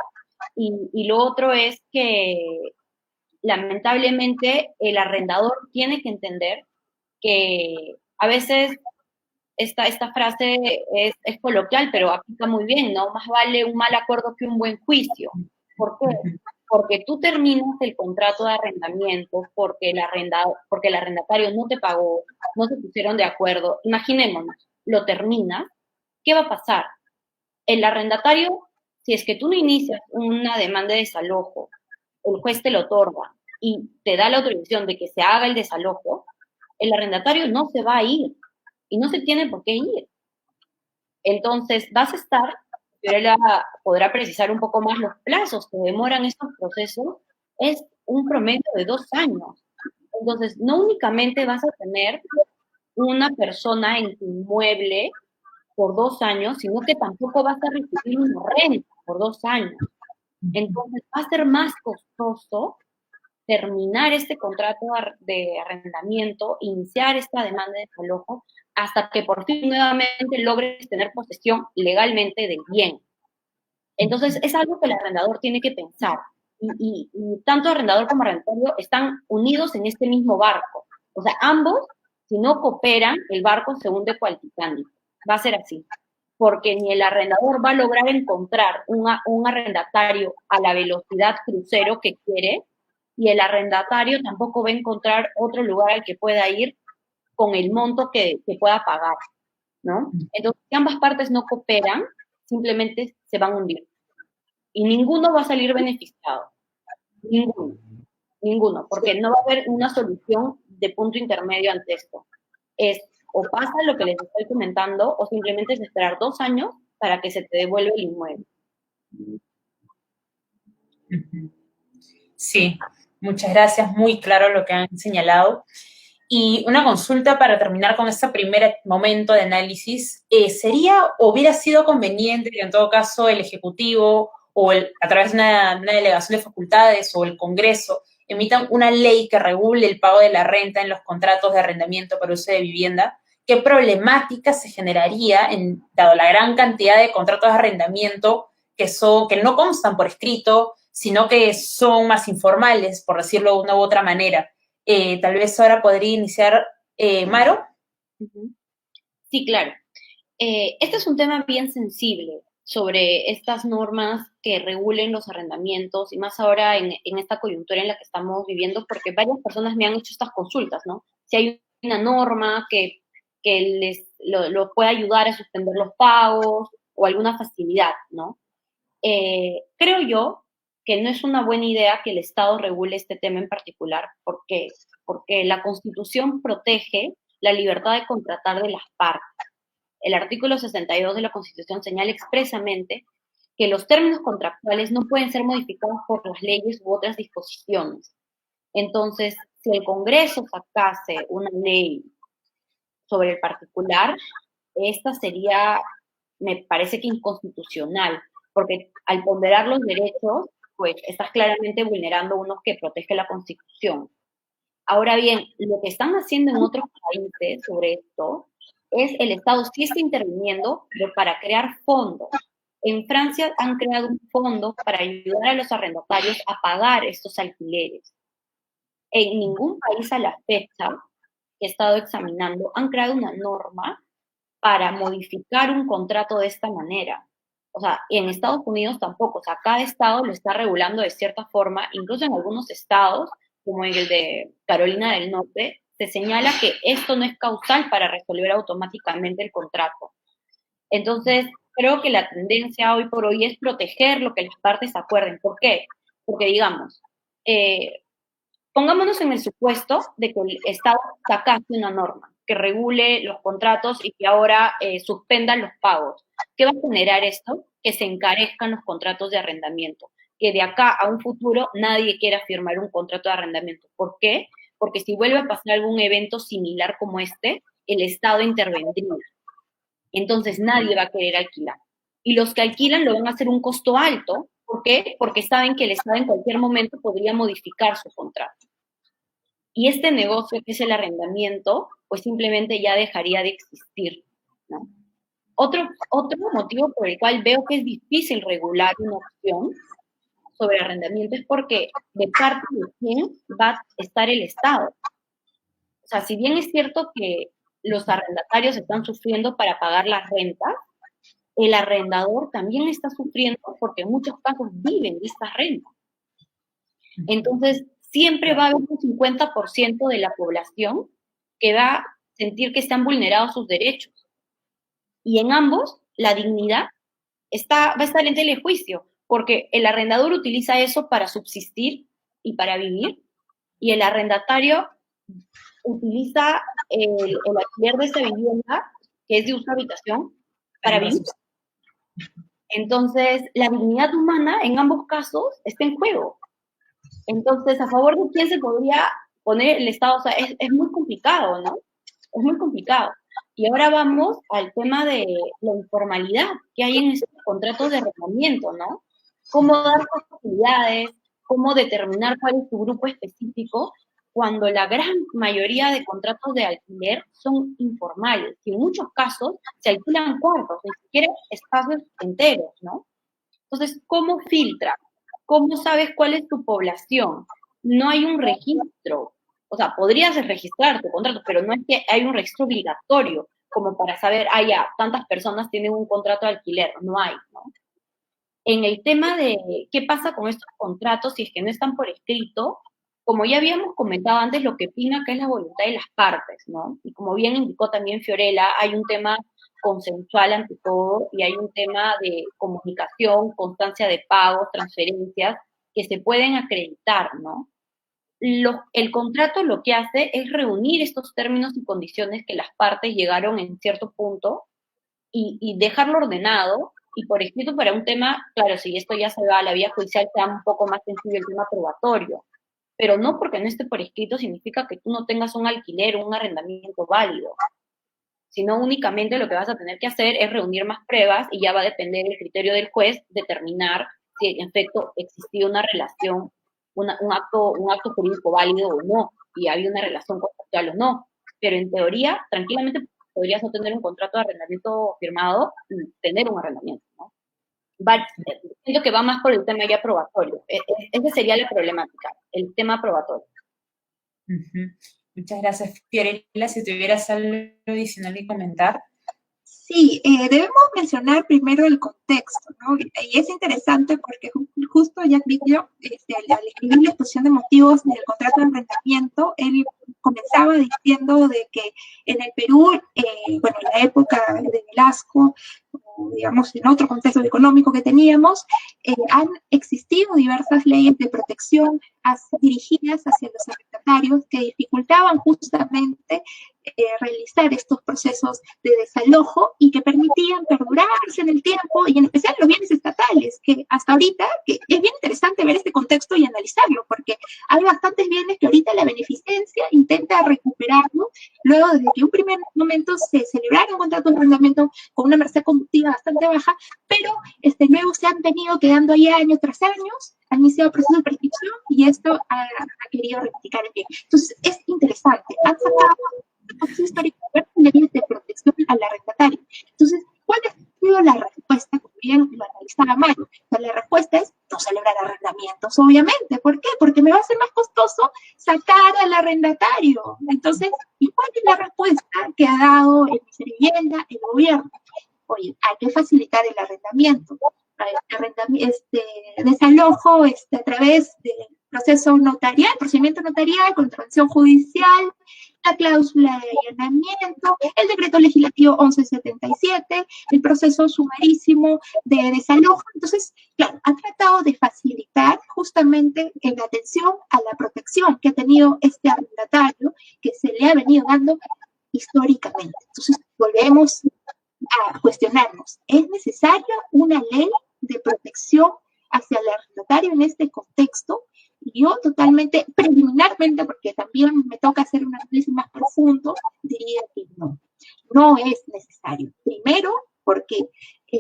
Y lo otro es que lamentablemente el arrendador tiene que entender que a veces esta frase es coloquial, pero aplica muy bien, ¿no? Más vale un mal acuerdo que un buen juicio. ¿Por qué? porque tú terminas el contrato de arrendamiento, porque el arrendatario no te pagó, no se pusieron de acuerdo, imaginémonos, lo terminas, ¿qué va a pasar? El arrendatario, si es que tú no inicias una demanda de desalojo, el juez te lo otorga y te da la autorización de que se haga el desalojo, el arrendatario no se va a ir y no se tiene por qué ir. Entonces, vas a estar, Fiorella podrá precisar un poco más los plazos que demoran estos procesos, es un promedio de 2 años. Entonces, no únicamente vas a tener una persona en tu inmueble por 2 años, sino que tampoco vas a recibir una renta por 2 años. Entonces, va a ser más costoso terminar este contrato de arrendamiento, iniciar esta demanda de desalojo, hasta que por fin nuevamente logres tener posesión legalmente del bien. Entonces, es algo que el arrendador tiene que pensar. Y tanto arrendador como arrendatario están unidos en este mismo barco. O sea, ambos, si no cooperan, el barco se hunde cual Titanic. Va a ser así. Porque ni el arrendador va a lograr encontrar un arrendatario a la velocidad crucero que quiere, y el arrendatario tampoco va a encontrar otro lugar al que pueda ir con el monto que pueda pagar, ¿no? Entonces, si ambas partes no cooperan, simplemente se van a hundir. Y ninguno va a salir beneficiado. Ninguno, porque no va a haber una solución de punto intermedio ante esto. Es o pasa lo que les estoy comentando, o simplemente es esperar 2 años para que se te devuelva el inmueble. Sí, muchas gracias, muy claro lo que han señalado. Y una consulta para terminar con este primer momento de análisis, ¿sería o hubiera sido conveniente que en todo caso el Ejecutivo o a través de una delegación de facultades o el Congreso emitan una ley que regule el pago de la renta en los contratos de arrendamiento para uso de vivienda? ¿Qué problemática se generaría dado la gran cantidad de contratos de arrendamiento que no constan por escrito, sino que son más informales, por decirlo de una u otra manera? Tal vez ahora podría iniciar Maro. Sí, claro. Este es un tema bien sensible sobre estas normas que regulen los arrendamientos y más ahora en esta coyuntura en la que estamos viviendo, porque varias personas me han hecho estas consultas, ¿no? Si hay una norma que lo pueda ayudar a suspender los pagos o alguna facilidad, ¿no? Creo yo que no es una buena idea que el Estado regule este tema en particular. ¿Por qué? Porque la Constitución protege la libertad de contratar de las partes. El artículo 62 de la Constitución señala expresamente que los términos contractuales no pueden ser modificados por las leyes u otras disposiciones. Entonces, si el Congreso sacase una ley sobre el particular, esta sería, me parece que inconstitucional, porque al ponderar los derechos, pues estás claramente vulnerando unos que protege la Constitución. Ahora bien, lo que están haciendo en otros países sobre esto es el Estado sí está interviniendo, pero para crear fondos. En Francia han creado un fondo para ayudar a los arrendatarios a pagar estos alquileres. En ningún país a la fecha que he estado examinando han creado una norma para modificar un contrato de esta manera. O sea, en Estados Unidos tampoco. O sea, cada estado lo está regulando de cierta forma. Incluso en algunos estados, como en el de Carolina del Norte, se señala que esto no es causal para resolver automáticamente el contrato. Entonces, creo que la tendencia hoy por hoy es proteger lo que las partes acuerden. ¿Por qué? Porque, digamos, pongámonos en el supuesto de que el Estado sacase una norma que regule los contratos y que ahora suspendan los pagos. ¿Qué va a generar esto? Que se encarezcan los contratos de arrendamiento, que de acá a un futuro nadie quiera firmar un contrato de arrendamiento. ¿Por qué? Porque si vuelve a pasar algún evento similar como este, el Estado intervendría. Entonces nadie va a querer alquilar. Y los que alquilan lo van a hacer un costo alto. ¿Por qué? Porque saben que el Estado en cualquier momento podría modificar su contrato. Y este negocio que es el arrendamiento, pues simplemente ya dejaría de existir, ¿no? Otro motivo por el cual veo que es difícil regular una opción sobre arrendamiento es porque de parte de quién va a estar el Estado. O sea, si bien es cierto que los arrendatarios están sufriendo para pagar las rentas, el arrendador también está sufriendo porque en muchos casos viven de estas rentas. Entonces, siempre va a haber un 50% de la población que va a sentir que están vulnerados sus derechos. Y en ambos, la dignidad va a estar en tela de juicio, porque el arrendador utiliza eso para subsistir y para vivir, y el arrendatario utiliza el alquiler de esa vivienda, que es de uso habitación, para vivir. Entonces, la dignidad humana en ambos casos está en juego. Entonces, ¿a favor de quién se podría poner el Estado? O sea, es muy complicado, ¿no? Es muy complicado. Y ahora vamos al tema de la informalidad que hay en estos contratos de arrendamiento, ¿no? Cómo dar facilidades, cómo determinar cuál es tu grupo específico, cuando la gran mayoría de contratos de alquiler son informales, y en muchos casos se alquilan cuartos, ni siquiera espacios enteros, ¿no? Entonces, ¿cómo filtra? ¿Cómo sabes cuál es tu población? No hay un registro. O sea, podrías registrar tu contrato, pero no es que hay un registro obligatorio como para saber, ya, tantas personas tienen un contrato de alquiler. No hay, ¿no? En el tema de qué pasa con estos contratos si es que no están por escrito, como ya habíamos comentado antes, lo que opina acá es la voluntad de las partes, ¿no? Y como bien indicó también Fiorella, hay un tema consensual ante todo y hay un tema de comunicación, constancia de pagos, transferencias, que se pueden acreditar, ¿no? El contrato lo que hace es reunir estos términos y condiciones que las partes llegaron en cierto punto y dejarlo ordenado y por escrito para un tema, claro, si esto ya se va a la vía judicial, sea un poco más sencillo el tema probatorio, pero no porque no esté por escrito significa que tú no tengas un alquiler o un arrendamiento válido, sino únicamente lo que vas a tener que hacer es reunir más pruebas y ya va a depender del criterio del juez determinar si en efecto existía una relación, un acto jurídico válido o no, y había una relación contractual o no, pero en teoría, tranquilamente podrías no tener un contrato de arrendamiento firmado y tener un arrendamiento, ¿no? Siento que va más por el tema ya probatorio. Esa sería la problemática, el tema probatorio. Muchas gracias, Fiorella. Si tuvieras algo adicional que comentar. Sí, debemos mencionar primero el contexto, ¿no? Y es interesante porque justo Jack Vidrio, al escribir la exposición de motivos del contrato de arrendamiento, él comenzaba diciendo de que en el Perú, bueno, en la época de Velasco, digamos, en otro contexto económico que teníamos, han existido diversas leyes de protección dirigidas hacia los arrendatarios que dificultaban justamente realizar estos procesos de desalojo y que permitían perdurarse en el tiempo y en especial los bienes estatales, que hasta ahorita, que es bien interesante ver este contexto y analizarlo, porque hay bastantes bienes que ahorita la beneficencia intenta recuperarlo, luego de que en un primer momento se celebraron contratos de arrendamiento con una merced conductiva bastante baja, pero luego se han venido quedando ahí años tras años, han iniciado procesos de prescripción y esto ha querido rectificar el bien. Entonces, es interesante, han sacado histórico de protección al arrendatario. Entonces, ¿cuál ha sido la respuesta? Como bien lo analizaba Mario, o sea, la respuesta es no celebrar arrendamientos, obviamente. ¿Por qué? Porque me va a ser más costoso sacar al arrendatario. Entonces, ¿y cuál es la respuesta que ha dado el Vicevivienda, el gobierno? Oye, hay que facilitar el arrendamiento. Desalojo a través del proceso notarial, procedimiento notarial, contravención judicial, la cláusula de allanamiento, el decreto legislativo 1177, el proceso sumarísimo de desalojo. Entonces, claro, ha tratado de facilitar justamente la atención a la protección que ha tenido este arrendatario, que se le ha venido dando históricamente. Entonces, volvemos a cuestionarnos, ¿es necesaria una ley de protección hacia el arrendatario en este contexto? Yo totalmente, preliminarmente, porque también me toca hacer un análisis más profundo, diría que no es necesario. Primero, porque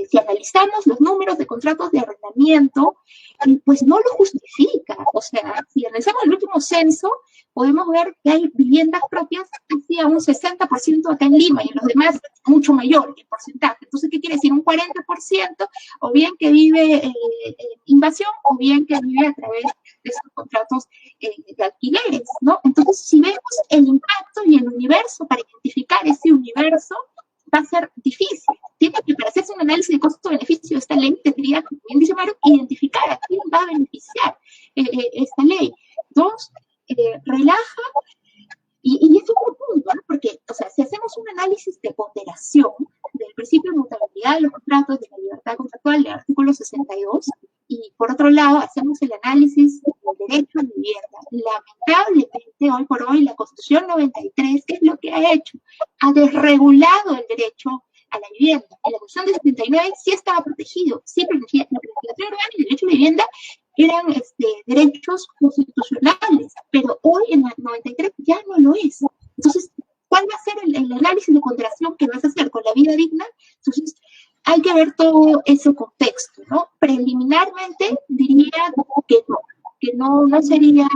si analizamos los números de contratos de arrendamiento, pues no lo justifica. O sea, si analizamos el último censo, podemos ver que hay viviendas propias casi a un 60% acá en Lima y en los demás mucho mayor el porcentaje. Entonces, ¿qué quiere decir? Un 40%, o bien que vive en invasión, o bien que vive a través de esos contratos de alquileres, ¿no? Entonces, si vemos el impacto y el universo, para identificar ese universo, va a ser difícil. Tiene que, para hacerse un análisis de costo-beneficio de esta ley, tendría, como bien dice Mario, identificar a quién va a beneficiar. esta ley. Dos, relaja, y es otro punto, ¿no? Porque, o sea, si hacemos un análisis de ponderación del principio de mutabilidad de los contratos, de la libertad contractual, del artículo 62, y por otro lado hacemos el análisis del derecho a vivienda. Lamentablemente, hoy por hoy, la Constitución 93, ¿qué es lo que ha hecho? Ha desregulado el derecho a la vivienda. En la Constitución de 79 sí estaba protegido, sí protegía la planificación urbana y el derecho a la vivienda eran derechos constitucionales, pero hoy en el 93 ya no lo es. Entonces, ¿cuál va a ser el análisis de ponderación que vas a hacer con la vida digna? Entonces, hay que ver todo ese contexto, ¿no? Preliminarmente diría que no sería,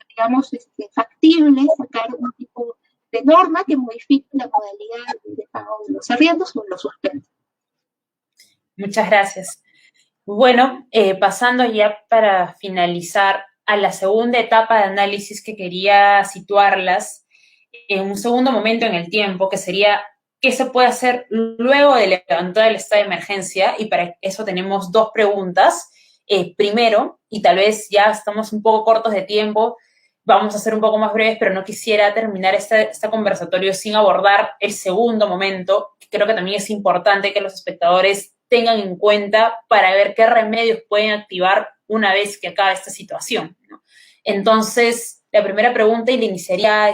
digamos, factible sacar un tipo de norma que modifique la modalidad de pago de los arriendos o los suspende. Muchas gracias. Bueno, pasando ya para finalizar a la segunda etapa de análisis que quería situarlas en un segundo momento en el tiempo, que sería qué se puede hacer luego de levantar el estado de emergencia, y para eso tenemos dos preguntas. Primero, y tal vez ya estamos un poco cortos de tiempo, vamos a ser un poco más breves, pero no quisiera terminar este conversatorio sin abordar el segundo momento, que creo que también es importante que los espectadores tengan en cuenta para ver qué remedios pueden activar una vez que acabe esta situación, ¿no? Entonces, la primera pregunta, y le iniciaría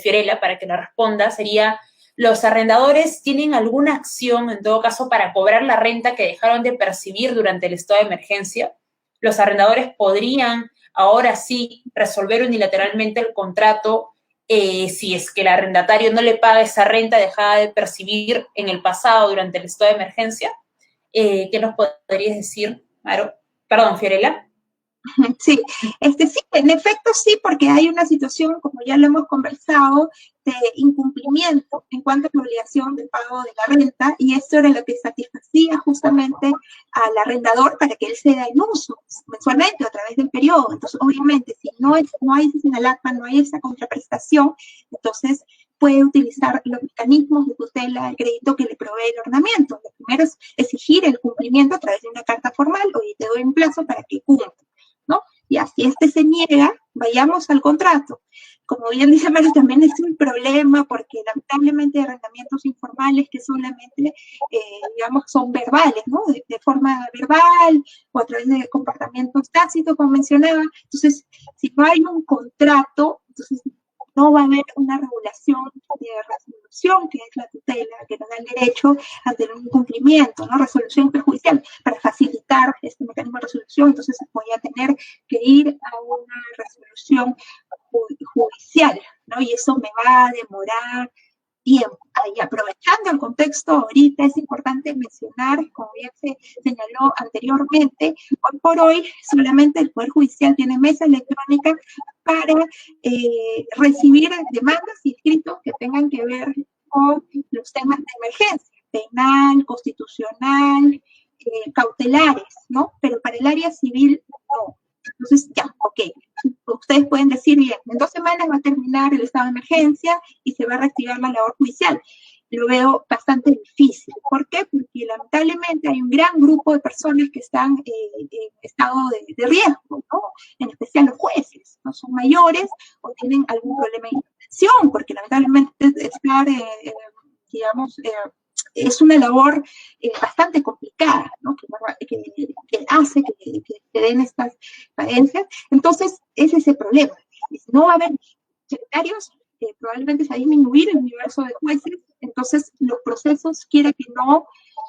Fiorella, para que la responda, sería: ¿los arrendadores tienen alguna acción, en todo caso, para cobrar la renta que dejaron de percibir durante el estado de emergencia? ¿Los arrendadores podrían ahora sí resolver unilateralmente el contrato si es que el arrendatario no le paga esa renta dejada de percibir en el pasado durante el estado de emergencia? ¿Qué nos podrías decir, Fiorella? Sí, sí, en efecto sí, porque hay una situación, como ya lo hemos conversado, de incumplimiento en cuanto a la obligación de pago de la renta, y esto era lo que satisfacía justamente al arrendador para que él se da en uso mensualmente a través del periodo. Entonces, obviamente, si no hay ese sinalapa, no hay esa contraprestación, entonces puede utilizar los mecanismos de tutela del crédito que le provee el ordenamiento. Lo primero es exigir el cumplimiento a través de una carta formal: oye, te doy un plazo para que cumpla, ¿no? Y así se niega, vayamos al contrato. Como bien dice Mario, también es un problema porque lamentablemente hay arrendamientos informales que solamente, digamos, son verbales, ¿no? De forma verbal o a través de comportamientos tácitos, como mencionaba. Entonces, si no hay un contrato, entonces no va a haber una regulación de resolución, que es la tutela, que nos da el derecho ante un incumplimiento, ¿no? Resolución perjudicial, para facilitar este mecanismo de resolución. Entonces voy a tener que ir a una resolución judicial, ¿no? Y eso me va a demorar tiempo. Ahí, aprovechando el contexto, ahorita es importante mencionar, como ya se señaló anteriormente, hoy por hoy solamente el Poder Judicial tiene mesa electrónica para recibir demandas y escritos que tengan que ver con los temas de emergencia, penal, constitucional, cautelares, ¿no? Pero para el área civil no. Entonces, ya, ok. Ustedes pueden decir, bien, en 2 semanas va a terminar el estado de emergencia y se va a reactivar la labor judicial. Lo veo bastante difícil. ¿Por qué? Porque lamentablemente hay un gran grupo de personas que están en estado de riesgo, ¿no? En especial los jueces, ¿no? Son mayores o tienen algún problema de intención, porque lamentablemente estar, digamos, es una labor bastante complicada, ¿no? Que hace que den estas carencias. Entonces, ese es el problema. No va a haber secretarios, probablemente se va a disminuir el universo de jueces, entonces los procesos, quiera que no,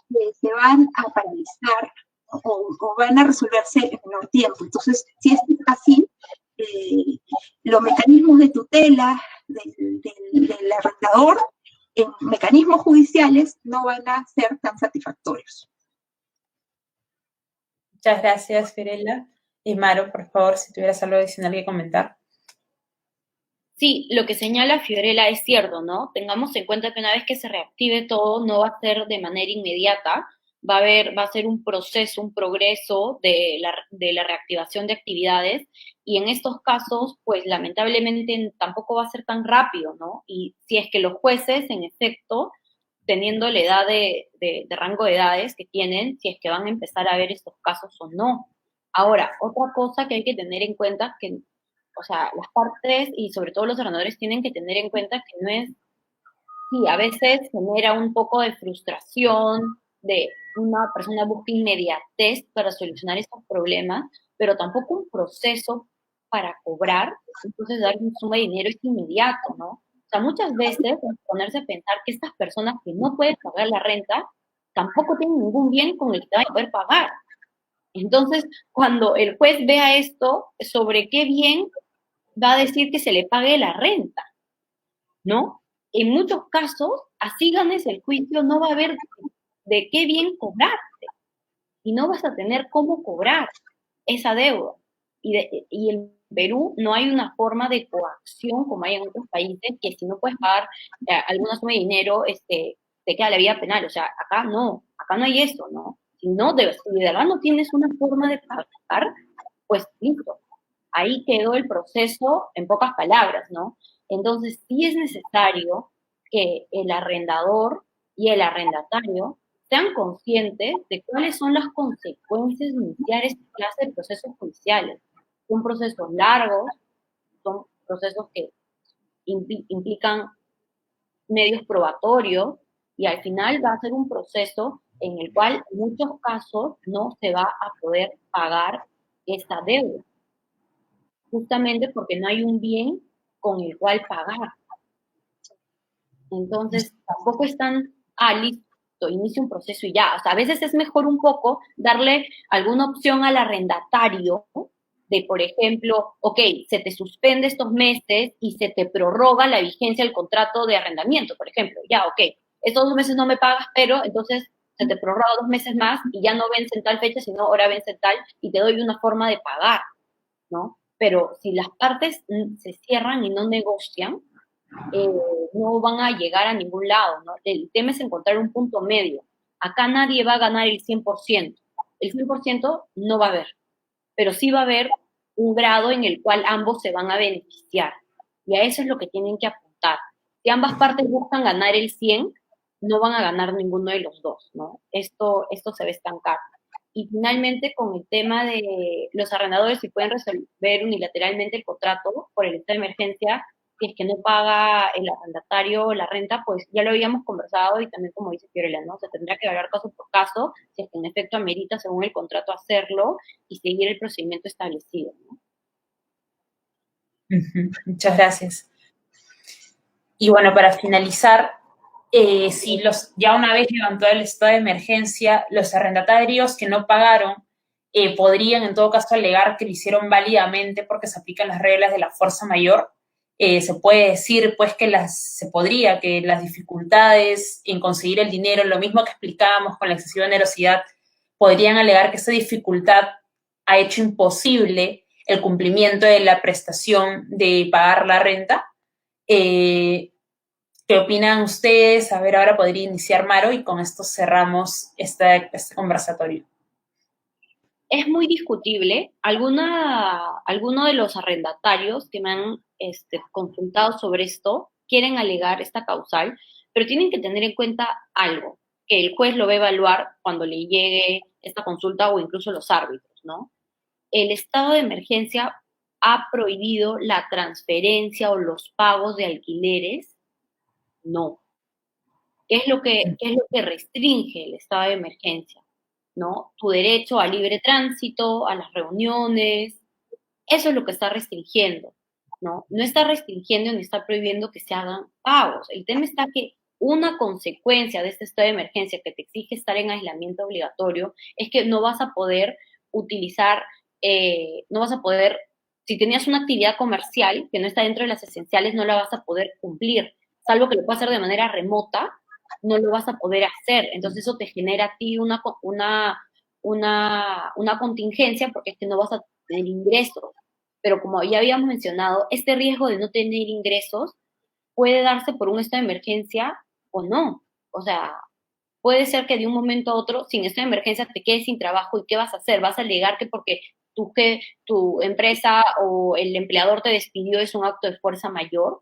se van a paralizar, ¿no? o van a resolverse en menor tiempo. Entonces, si es así, los mecanismos de tutela del arrendador en mecanismos judiciales no van a ser tan satisfactorios. Muchas gracias, Fiorella. Y Maro, por favor, si tuvieras algo adicional que comentar. Sí, lo que señala Fiorella es cierto, ¿no? Tengamos en cuenta que una vez que se reactive todo, no va a ser de manera inmediata, va a ser un proceso, un progreso de la reactivación de actividades, y en estos casos, pues lamentablemente tampoco va a ser tan rápido, ¿no? Y si es que los jueces, en efecto, teniendo la edad de rango de edades que tienen, si es que van a empezar a ver estos casos o no. Ahora, otra cosa que hay que tener en cuenta, que, o sea, las partes y sobre todo los arrendadores tienen que tener en cuenta que no es, sí, a veces genera un poco de frustración, de una persona busca inmediatez para solucionar estos problemas, pero tampoco un proceso para cobrar, entonces dar una suma de dinero es inmediato, ¿no? O sea, muchas veces ponerse a pensar que estas personas que no pueden pagar la renta tampoco tienen ningún bien con el que van a poder pagar. Entonces, cuando el juez vea esto, ¿sobre qué bien va a decir que se le pague la renta? ¿No? En muchos casos, así ganes el juicio, no va a haber de qué bien cobrarte y no vas a tener cómo cobrar esa deuda. Y en Perú no hay una forma de coacción como hay en otros países, que si no puedes pagar alguna suma de dinero, te queda la vida penal. O sea, acá no hay eso, ¿no? Si si de verdad no tienes una forma de pagar, pues listo, ahí quedó el proceso en pocas palabras, ¿no? Entonces sí es necesario que el arrendador y el arrendatario sean conscientes de cuáles son las consecuencias de iniciar esta clase de procesos judiciales. Son procesos largos, son procesos que implican medios probatorios y al final va a ser un proceso en el cual en muchos casos no se va a poder pagar esta deuda, justamente porque no hay un bien con el cual pagar. Entonces, tampoco es tan, listo, inicio un proceso y ya. O sea, a veces es mejor un poco darle alguna opción al arrendatario de, por ejemplo, ok, se te suspende estos meses y se te prorroga la vigencia del contrato de arrendamiento, por ejemplo. Ya, ok, estos 2 meses no me pagas, pero entonces se te prorroga 2 meses más y ya no vence en tal fecha, sino ahora vence en tal y te doy una forma de pagar, ¿no? Pero si las partes se cierran y no negocian, eh, no van a llegar a ningún lado, ¿no? El tema es encontrar un punto medio. Acá nadie va a ganar el 100%. El 100% no va a haber, pero sí va a haber un grado en el cual ambos se van a beneficiar. Y a eso es lo que tienen que apuntar. Si ambas partes buscan ganar el 100, no van a ganar ninguno de los dos, ¿no? Esto se va a estancar. Y finalmente, con el tema de los arrendadores, si pueden resolver unilateralmente el contrato por el estado de emergencia, si es que no paga el arrendatario la renta, pues ya lo habíamos conversado y también como dice Fiorella, ¿no? Se tendrá que evaluar caso por caso, si es que en efecto amerita según el contrato hacerlo y seguir el procedimiento establecido, ¿no? Muchas gracias. Y bueno, para finalizar, si ya una vez levantado el estado de emergencia, los arrendatarios que no pagaron podrían en todo caso alegar que lo hicieron válidamente porque se aplican las reglas de la fuerza mayor. Se puede decir pues que que las dificultades en conseguir el dinero, lo mismo que explicábamos con la excesiva onerosidad, podrían alegar que esa dificultad ha hecho imposible el cumplimiento de la prestación de pagar la renta. ¿Qué opinan ustedes? A ver, ahora podría iniciar Maro y con esto cerramos este conversatorio. Es muy discutible. Alguno de los arrendatarios que me han consultado sobre esto quieren alegar esta causal, pero tienen que tener en cuenta algo, que el juez lo va a evaluar cuando le llegue esta consulta o incluso los árbitros, ¿no? El estado de emergencia ha prohibido la transferencia o los pagos de alquileres. No. ¿Qué es lo que restringe el estado de emergencia? ¿No? Tu derecho al libre tránsito, a las reuniones, eso es lo que está restringiendo, ¿no? No está restringiendo ni está prohibiendo que se hagan pagos. El tema está que una consecuencia de este estado de emergencia que te exige estar en aislamiento obligatorio es que no vas a poder utilizar, no vas a poder, si tenías una actividad comercial que no está dentro de las esenciales, no la vas a poder cumplir, salvo que lo puedas hacer de manera remota, no lo vas a poder hacer. Entonces eso te genera a ti una contingencia porque es que no vas a tener ingresos. Pero como ya habíamos mencionado, este riesgo de no tener ingresos puede darse por un estado de emergencia o no. O sea, puede ser que de un momento a otro, sin estado de emergencia, te quedes sin trabajo y ¿qué vas a hacer? ¿Vas a alegar que porque tu empresa o el empleador te despidió es un acto de fuerza mayor?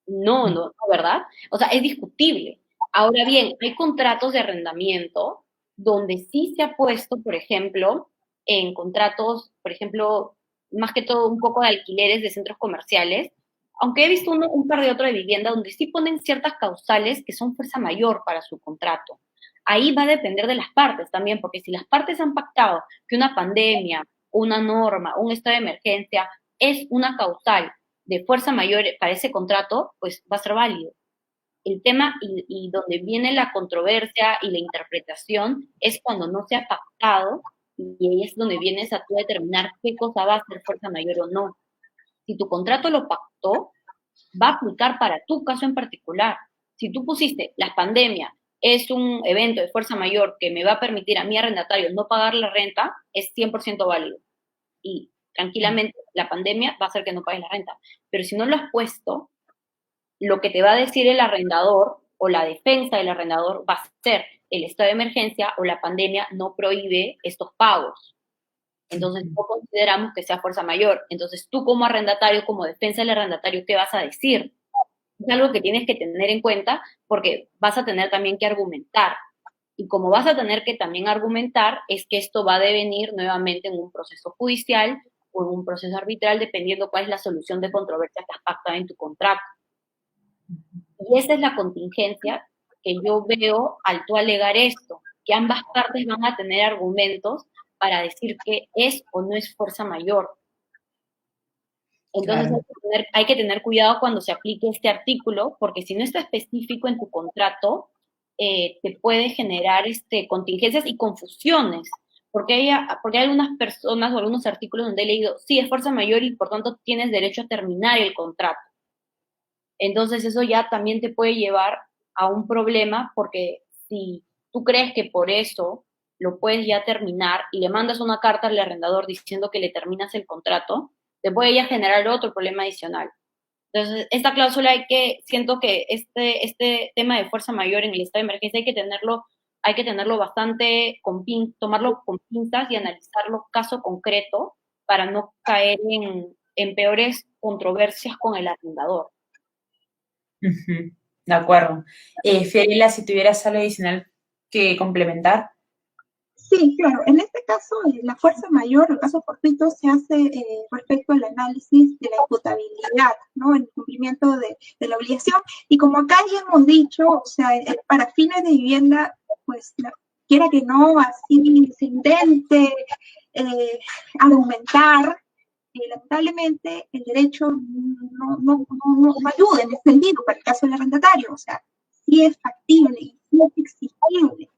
No, ¿verdad? O sea, es discutible. Ahora bien, hay contratos de arrendamiento donde sí se ha puesto, por ejemplo, en contratos, por ejemplo, más que todo un poco de alquileres de centros comerciales, aunque he visto un par de otros de vivienda donde sí ponen ciertas causales que son fuerza mayor para su contrato. Ahí va a depender de las partes también, porque si las partes han pactado que una pandemia, una norma, un estado de emergencia es una causal de fuerza mayor para ese contrato, pues va a ser válido. El tema y donde viene la controversia y la interpretación es cuando no se ha pactado y ahí es donde vienes a tú determinar qué cosa va a ser fuerza mayor o no. Si tu contrato lo pactó, va a aplicar para tu caso en particular. Si tú pusiste la pandemia es un evento de fuerza mayor que me va a permitir a mi arrendatario no pagar la renta, es 100% válido. Y tranquilamente la pandemia va a hacer que no pagues la renta. Pero si no lo has puesto, lo que te va a decir el arrendador o la defensa del arrendador va a ser el estado de emergencia o la pandemia no prohíbe estos pagos. Entonces no consideramos que sea fuerza mayor. Entonces tú como arrendatario, como defensa del arrendatario, ¿qué vas a decir? Es algo que tienes que tener en cuenta porque vas a tener también que argumentar. Y como vas a tener que también argumentar, es que esto va a devenir nuevamente en un proceso judicial o en un proceso arbitral, dependiendo cuál es la solución de controversia que has pactado en tu contrato. Y esa es la contingencia que yo veo al tú alegar esto, que ambas partes van a tener argumentos para decir que es o no es fuerza mayor. Entonces Claro. hay que tener cuidado cuando se aplique este artículo, porque si no está específico en tu contrato, te puede generar contingencias y confusiones. Porque hay algunas personas o algunos artículos donde he leído, sí, es fuerza mayor y por tanto tienes derecho a terminar el contrato. Entonces eso ya también te puede llevar a un problema porque si tú crees que por eso lo puedes ya terminar y le mandas una carta al arrendador diciendo que le terminas el contrato, te puede ya generar otro problema adicional. Entonces, esta cláusula siento que este tema de fuerza mayor en el estado de emergencia hay que tenerlo bastante, tomarlo con pinzas y analizarlo caso concreto para no caer en peores controversias con el arrendador. Ujú, de acuerdo. Fiorella, si tuvieras algo adicional que complementar. Sí, claro. En este caso, la fuerza mayor, el caso fortuito, se hace respecto al análisis de la imputabilidad, ¿no? El cumplimiento de la obligación. Y como acá ya hemos dicho, o sea, para fines de vivienda, pues, quiera que no, así se intente argumentar, lamentablemente el derecho no ayuda en ese sentido para el caso del arrendatario. O sea, sí es factible y sí es exigible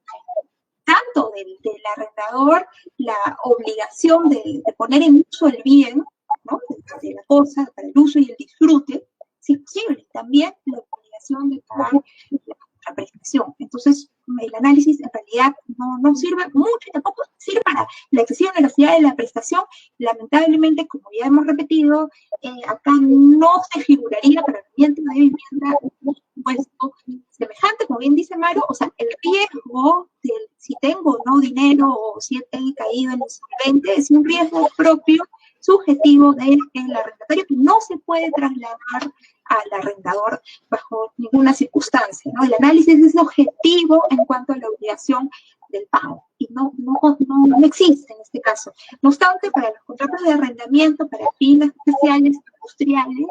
tanto del arrendador la obligación de poner en uso el bien, ¿no? De la cosa, para el uso y el disfrute, si es posible. También la obligación de pagar la prestación. Entonces, el análisis en realidad no sirve mucho y tampoco sirve para la excesiva onerosidad de la prestación. Lamentablemente, como ya hemos repetido, acá no se figuraría para el ambiente de vivienda un supuesto semejante, como bien dice Maru, o sea, el riesgo de si tengo o no dinero o si he caído en insolvente es un riesgo propio, subjetivo del arrendatario que no se puede trasladar al arrendador bajo ninguna circunstancia, ¿no? El análisis es objetivo en cuanto a la obligación del pago y no existe en este caso. No obstante, para los contratos de arrendamiento, para fines especiales, industriales,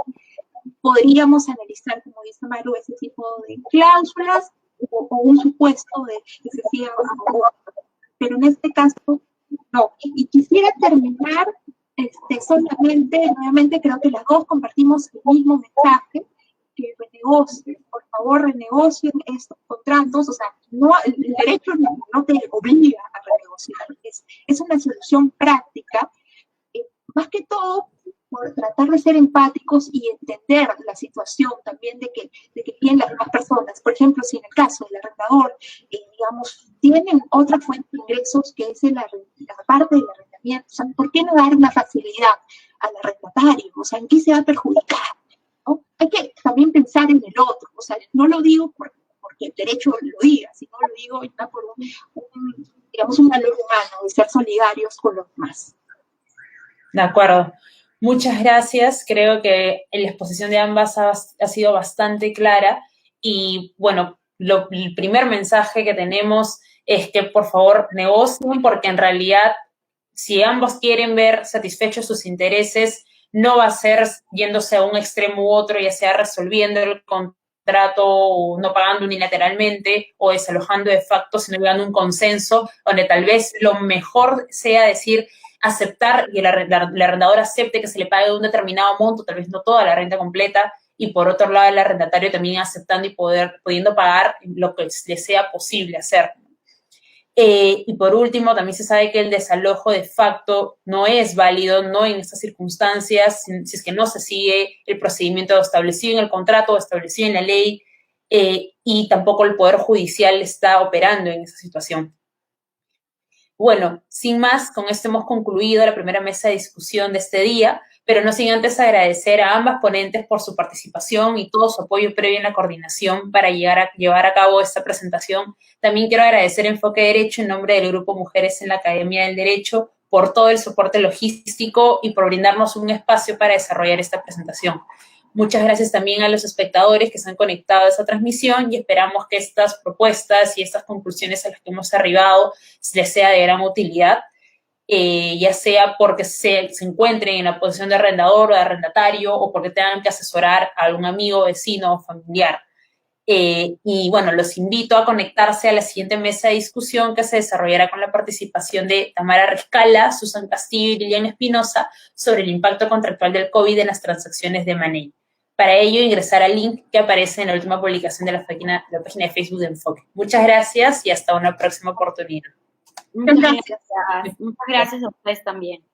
podríamos analizar, como dice Maru, ese tipo de cláusulas o un supuesto de excesiva favor. Pero en este caso, no. Y quisiera terminar solamente, nuevamente creo que las dos compartimos el mismo mensaje, que renegocien, por favor renegocien estos contratos, o sea, no, el derecho no te obliga a renegociar, es una solución práctica, más que todo por tratar de ser empáticos y entender la situación también de que tienen las demás personas. Por ejemplo, si en el caso del arrendador, digamos, tienen otra fuente de ingresos que es la parte del arrendamiento, o sea, ¿por qué no dar una facilidad al arrendatario? O sea, ¿en qué se va a perjudicar? ¿No? Hay que también pensar en el otro, o sea, no lo digo porque el derecho lo diga, sino lo digo ya por digamos, un valor humano de ser solidarios con los demás. De acuerdo. Muchas gracias. Creo que la exposición de ambas ha sido bastante clara y bueno, el primer mensaje que tenemos es que por favor negocien porque en realidad si ambos quieren ver satisfechos sus intereses, no va a ser yéndose a un extremo u otro, ya sea resolviendo el contrato o no pagando unilateralmente o desalojando de facto, sino llegando a un consenso donde tal vez lo mejor sea decir aceptar y el arrendador acepte que se le pague un determinado monto, tal vez no toda la renta completa, y por otro lado el arrendatario también aceptando y pudiendo pagar lo que le sea posible hacer. Y por último, también se sabe que el desalojo de facto no es válido, no en estas circunstancias, si es que no se sigue el procedimiento establecido en el contrato o establecido en la ley, y tampoco el Poder Judicial está operando en esa situación. Bueno, sin más, con esto hemos concluido la primera mesa de discusión de este día, pero no sin antes agradecer a ambas ponentes por su participación y todo su apoyo previo en la coordinación para llevar a cabo esta presentación. También quiero agradecer a Enfoque Derecho en nombre del Grupo Mujeres en la Academia del Derecho por todo el soporte logístico y por brindarnos un espacio para desarrollar esta presentación. Muchas gracias también a los espectadores que se han conectado a esta transmisión y esperamos que estas propuestas y estas conclusiones a las que hemos arribado les sea de gran utilidad, ya sea porque se encuentren en la posición de arrendador o de arrendatario o porque tengan que asesorar a algún amigo, vecino o familiar. Y bueno, los invito a conectarse a la siguiente mesa de discusión que se desarrollará con la participación de Tamara Rescala, Susan Castillo y Liliana Espinosa sobre el impacto contractual del COVID en las transacciones de M&A. Para ello, ingresar al link que aparece en la última publicación de la página de Facebook de Enfoque. Muchas gracias y hasta una próxima oportunidad. Muchas gracias a ustedes también.